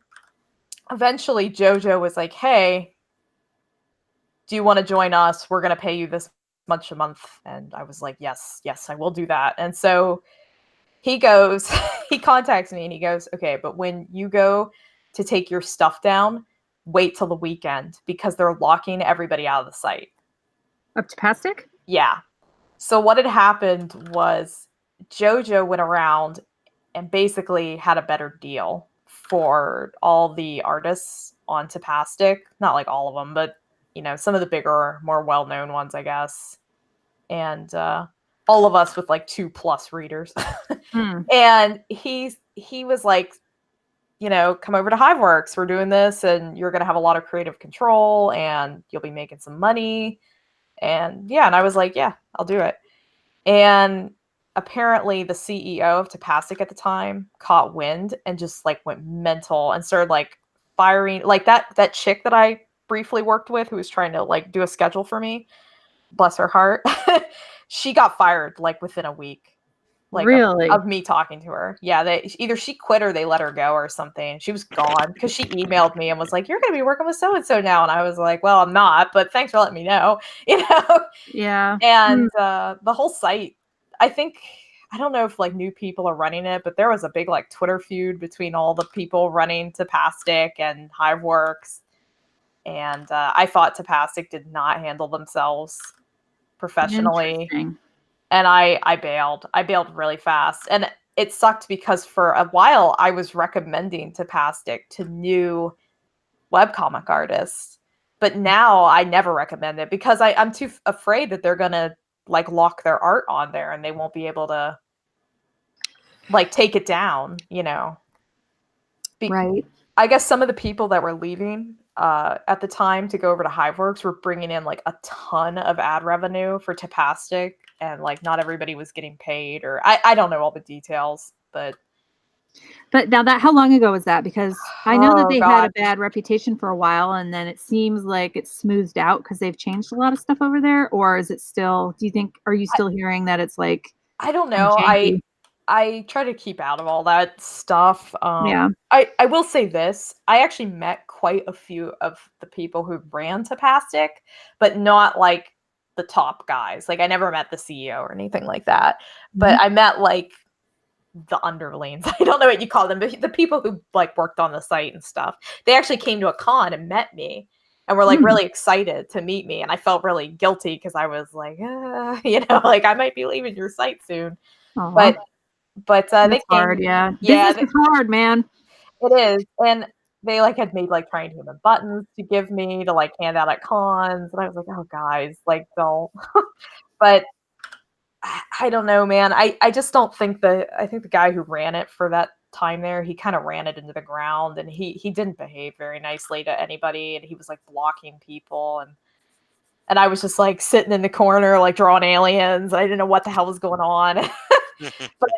Speaker 3: eventually JoJo was like, hey, do you want to join us? We're going to pay you this much a month. And I was like, yes, I will do that. And so he goes, he contacts me and he goes, okay, but when you go to take your stuff down, wait till the weekend because they're locking everybody out of the site.
Speaker 2: Up to Tapastic?
Speaker 3: Yeah. So what had happened was JoJo went around and basically had a better deal for all the artists on Tapastic. Not like all of them, but you know, some of the bigger, more well-known ones, I guess. And all of us with like 2+ readers. And he was like, you know, come over to Hiveworks. We're doing this and you're going to have a lot of creative control and you'll be making some money. And yeah, and I was like, yeah, I'll do it. And apparently the CEO of Tapastic at the time caught wind and just like went mental and started like firing like that chick that I briefly worked with who was trying to like do a schedule for me. Bless her heart. She got fired like within a week. Like
Speaker 2: really?
Speaker 3: of me talking to her. Yeah, either she quit or they let her go or something. She was gone because she emailed me and was like, you're going to be working with so-and-so now. And I was like, well, I'm not, but thanks for letting me know, you know?
Speaker 2: Yeah.
Speaker 3: And the whole site, I don't know if like new people are running it, but there was a big like Twitter feud between all the people running Tapastic and Hiveworks. And I thought Tapastic did not handle themselves professionally. And I bailed. I bailed really fast. And it sucked because for a while I was recommending Tapastic to new webcomic artists. But now I never recommend it because I'm too afraid that they're going to like lock their art on there and they won't be able to like take it down, you know.
Speaker 2: Right.
Speaker 3: I guess some of the people that were leaving at the time to go over to Hiveworks were bringing in like a ton of ad revenue for Tapastic. And like not everybody was getting paid or I don't know all the details, but
Speaker 2: now how long ago was that? Because I know that they had a
Speaker 3: God.
Speaker 2: bad reputation for a while and then it seems like it's smoothed out because they've changed a lot of stuff over there. Or is it still, are you still hearing that it's like,
Speaker 3: I don't know.
Speaker 2: janky?
Speaker 3: I try to keep out of all that stuff.
Speaker 2: Yeah.
Speaker 3: I will say this. I actually met quite a few of the people who ran Tapastic, but not like the top guys. Like I never met the CEO or anything like that. But I met like the underlings. I don't know what you call them, but the people who like worked on the site and stuff. They actually came to a con and met me and were like really excited to meet me. And I felt really guilty because I was like, you know, like I might be leaving your site soon.
Speaker 2: Aww.
Speaker 3: But
Speaker 2: That's
Speaker 3: they came.
Speaker 2: hard, yeah.
Speaker 3: Yeah,
Speaker 2: Business is hard, man.
Speaker 3: It is. And they like had made like trying human buttons to give me to like hand out at cons. And I was like, oh guys, like don't. But I don't know, man. I just don't think I think the guy who ran it for that time there, he kind of ran it into the ground and he didn't behave very nicely to anybody and he was like blocking people and I was just like sitting in the corner like drawing aliens. I didn't know what the hell was going on. But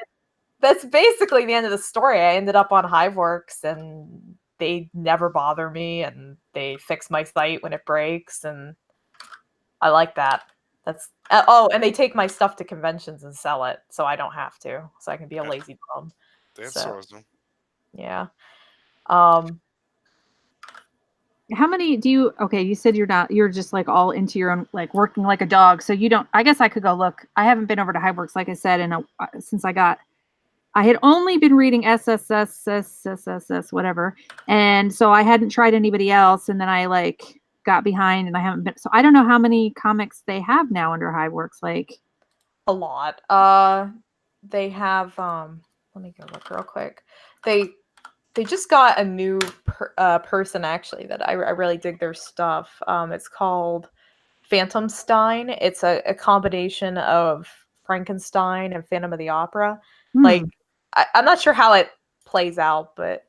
Speaker 3: that's basically the end of the story. I ended up on Hiveworks and they never bother me and they fix my site when it breaks and I like that. That's and they take my stuff to conventions and sell it so I don't have to. So I can be a lazy bum.
Speaker 6: That's
Speaker 3: So,
Speaker 6: awesome.
Speaker 3: yeah.
Speaker 2: How many do you? Okay, you said you're just like all into your own, like working like a dog. So you don't. I guess I could go look. I haven't been over to Highworks, like I said, since I had only been reading SSS, whatever, and so I hadn't tried anybody else. And then I like got behind, and I haven't been. So I don't know how many comics they have now under Highworks. Like
Speaker 3: a lot. They have. Let me go look real quick. They just got a new person actually that I really dig their stuff. It's called Phantomstein. It's a combination of Frankenstein and Phantom of the Opera. Like I'm not sure how it plays out, but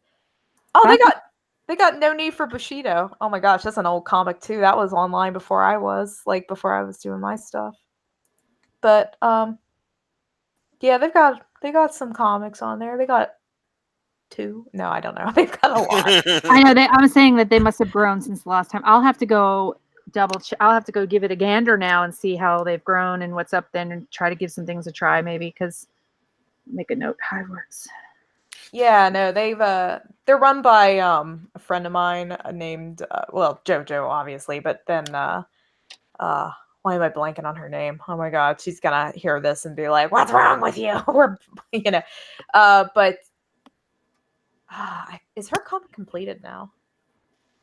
Speaker 3: they got No Need for Bushido. Oh my gosh, that's an old comic too. That was online before I was doing my stuff. But yeah, they got some comics on there. They got 2. No, I don't know. They've got a lot.
Speaker 2: I know I was saying that they must have grown since the last time. I'll have to go I'll have to go give it a gander now and see how they've grown and what's up then, and try to give some things a try maybe, because make a note. Highworks.
Speaker 3: Yeah, no, they're run by a friend of mine named JoJo, obviously, but then why am I blanking on her name? Oh my god, she's gonna hear this and be like, "What's wrong with you?" Or but is her comic completed now?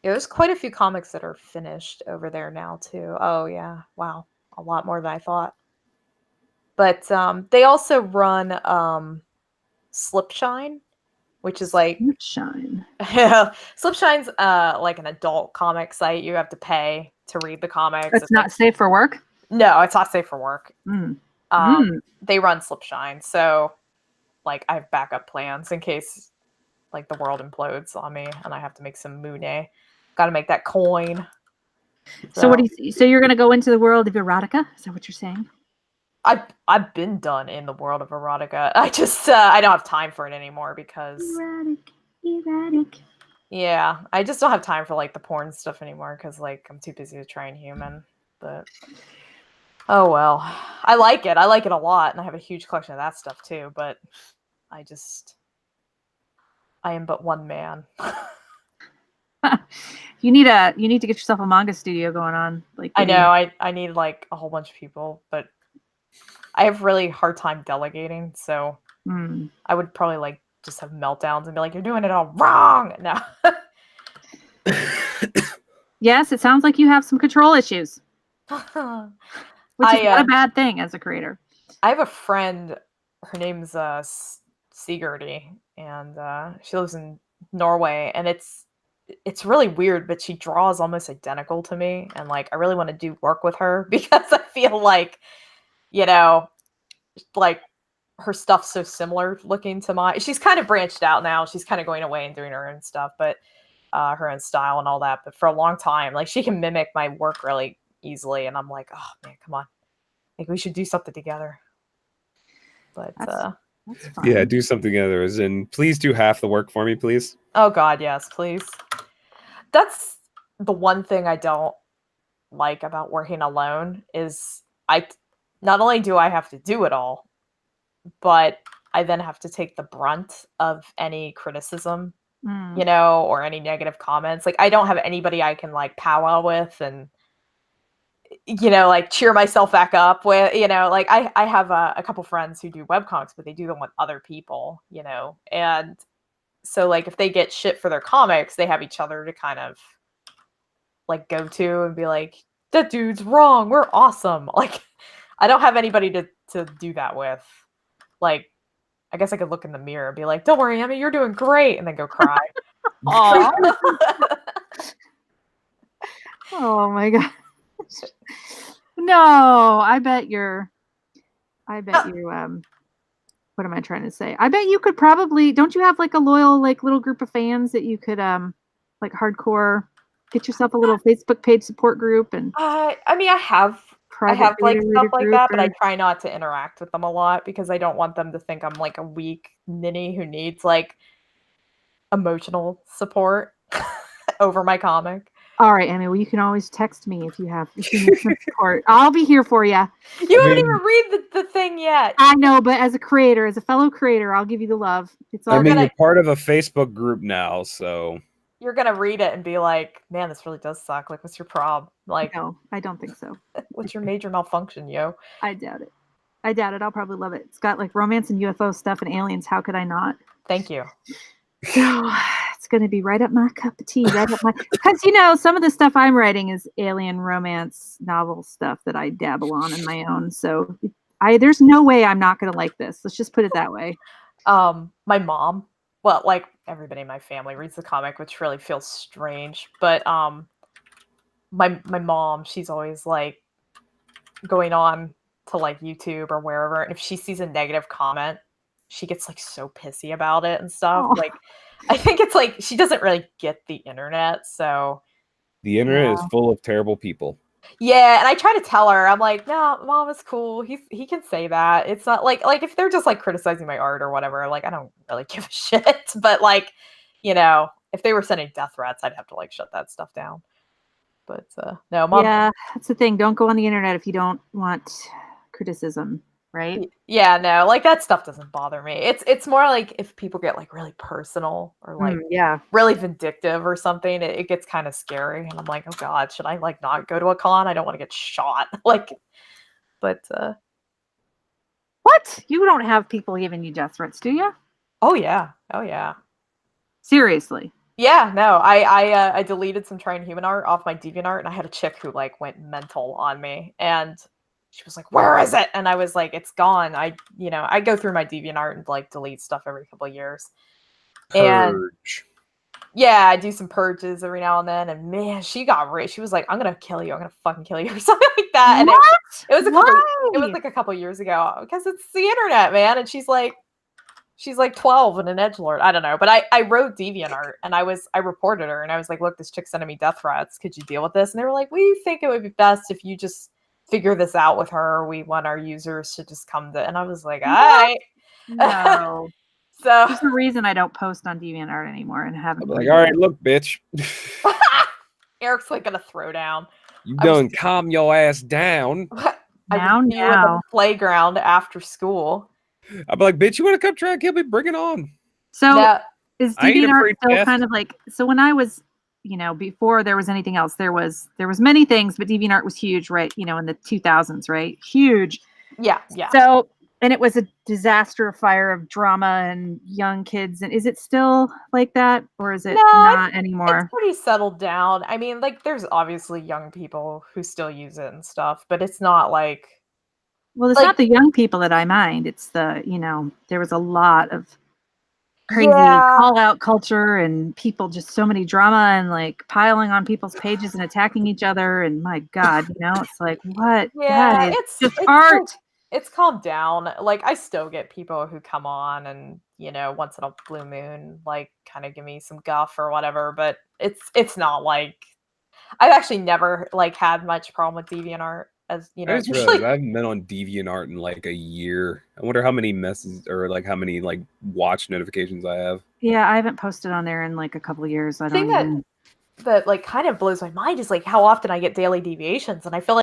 Speaker 3: Yeah, there's quite a few comics that are finished over there now too. Oh yeah, wow, a lot more than I thought. But they also run Slipshine, which is like
Speaker 2: Shine.
Speaker 3: Slipshine's like an adult comic site. You have to pay to read the comics.
Speaker 2: It's not safe for work?
Speaker 3: No, it's not safe for work.
Speaker 2: Mm.
Speaker 3: They run Slipshine, so like I have backup plans in case like the world implodes on me and I have to make some mooney. Got to make that coin.
Speaker 2: So what do you? So you're gonna go into the world of erotica? Is that what you're saying?
Speaker 3: I've been done in the world of erotica. I just I don't have time for it anymore because
Speaker 2: Erotic.
Speaker 3: Yeah, I just don't have time for like the porn stuff anymore because like I'm too busy with trying human. But oh well, I like it. I like it a lot, and I have a huge collection of that stuff too. But I am but one man.
Speaker 2: You need to get yourself a manga studio going on. Like
Speaker 3: I know I need like a whole bunch of people, but I have really hard time delegating. So I would probably like just have meltdowns and be like, "You're doing it all wrong." No.
Speaker 2: Yes, it sounds like you have some control issues, which is not a bad thing as a creator.
Speaker 3: I have a friend. Her name's Sigurdi, and she lives in Norway, and it's really weird, but she draws almost identical to me, and like I really want to do work with her because I feel like, like her stuff's so similar looking to mine. She's kind of branched out now. She's kind of going away and doing her own stuff, but her own style and all that. But for a long time, like she can mimic my work really easily, and I'm like, oh man, come on, like we should do something together. But
Speaker 2: that's
Speaker 4: yeah, do something together. As in, please do half the work for me, please.
Speaker 3: Oh God, yes, please. That's the one thing I don't like about working alone is not only do I have to do it all, but I then have to take the brunt of any criticism, or any negative comments. Like I don't have anybody I can like powwow with and like cheer myself back up with, like I have a couple friends who do webcomics, but they do them with other people, and so like if they get shit for their comics, they have each other to kind of like go to and be like, that dude's wrong, we're awesome. Like I don't have anybody to do that with. Like I guess I could look in the mirror and be like, don't worry, Emmy, you're doing great, and then go cry.
Speaker 2: Oh my god. No, I bet you what am I trying to say? I bet you could probably, don't you have like a loyal like little group of fans that you could like hardcore get yourself a little Facebook page support group? And
Speaker 3: I mean I have like stuff like that, but I try not to interact with them a lot because I don't want them to think I'm like a weak ninny who needs like emotional support over my comic.
Speaker 2: All right, Emmy. Well, you can always text me if you need some support. I'll be here for you.
Speaker 3: You haven't even read the thing yet.
Speaker 2: I know, but as a fellow creator, I'll give you the love. It's all
Speaker 4: you're part of a Facebook group now, so
Speaker 3: you're gonna read it and be like, man, this really does suck. Like, what's your problem? Like,
Speaker 2: No, I don't think so.
Speaker 3: what's your major malfunction, yo?
Speaker 2: I doubt it. I'll probably love it. It's got like romance and UFO stuff and aliens. How could I not?
Speaker 3: Thank you.
Speaker 2: So it's going to be right up my cup of tea. Right up my, because some of the stuff I'm writing is alien romance novel stuff that I dabble on my own. So there's no way I'm not going to like this. Let's just put it that way.
Speaker 3: My mom, well, like everybody in my family reads the comic, which really feels strange. But my mom, she's always like going on to like YouTube or wherever, and if she sees a negative comment, she gets like so pissy about it and stuff.
Speaker 2: Oh.
Speaker 3: Like, I think it's like she doesn't really get the internet, so
Speaker 4: The internet is full of terrible people.
Speaker 3: yeah. And I try to tell her, I'm like, no, mom is cool. He can say that. It's not like if they're just like criticizing my art or whatever, like I don't really give a shit. But like, if they were sending death threats, I'd have to like shut that stuff down. But no, mom.
Speaker 2: Yeah, that's the thing. Don't go on the internet if you don't want criticism, right?
Speaker 3: Yeah, no, like that stuff doesn't bother me. It's more like if people get like really personal or like really vindictive or something, it gets kind of scary. And I'm like, oh god, should I like not go to a con? I don't want to get shot. Like, but
Speaker 2: what? You don't have people giving you death threats, do you?
Speaker 3: Oh yeah.
Speaker 2: Seriously.
Speaker 3: Yeah, no, I deleted some Trying Human art off my DeviantArt, and I had a chick who like went mental on me, and she was like, "Where is it?" And I was like, "It's gone." I go through my DeviantArt and like delete stuff every couple of years.
Speaker 4: Purge.
Speaker 3: And yeah, I do some purges every now and then, and man, she got rich. She was like, "I'm gonna kill you. I'm gonna fucking kill you," or something like that. And it was like a couple years ago because it's the internet, man. And she's like 12 and an edgelord. I don't know. But I wrote DeviantArt and I reported her and I was like, look, this chick's sending me death threats. Could you deal with this? And they were like, we think it would be best if you just figure this out with her. We want our users to just come to, and I was like, all right.
Speaker 2: No.
Speaker 3: So
Speaker 2: there's a reason I don't post on DeviantArt anymore and haven't.
Speaker 4: Like, all right, look, bitch.
Speaker 3: Eric's like gonna throw down.
Speaker 4: You done calm your ass down.
Speaker 2: Now.
Speaker 3: In the playground after school.
Speaker 4: I'd be like, bitch, you want to come try and kill me? Bring it on.
Speaker 2: So is DeviantArt still kind of like, so when I was, before there was anything else, there was many things, but DeviantArt was huge, right? In the 2000s, right? Huge.
Speaker 3: Yeah.
Speaker 2: So, and it was a disaster fire of drama and young kids. And is it still like that, or is it not anymore?
Speaker 3: It's pretty settled down. I mean, like, there's obviously young people who still use it and stuff, but it's not like.
Speaker 2: Well, it's not the young people that I mind. It's the, there was a lot of crazy call out culture and people, just so many drama and like piling on people's pages and attacking each other. And my God, it's like, what?
Speaker 3: Yeah,
Speaker 2: it's just art.
Speaker 3: It's calmed down. Like, I still get people who come on and, once in a blue moon, like kind of give me some guff or whatever, but it's not like, I've actually never like had much problem with DeviantArt. As
Speaker 4: I just realized I haven't been on DeviantArt in like a year. I wonder how many messages or like how many like watch notifications I have.
Speaker 2: Yeah, I haven't posted on there in like a couple of years. I don't
Speaker 3: think that like kind of blows my mind is like how often I get daily deviations, and I feel like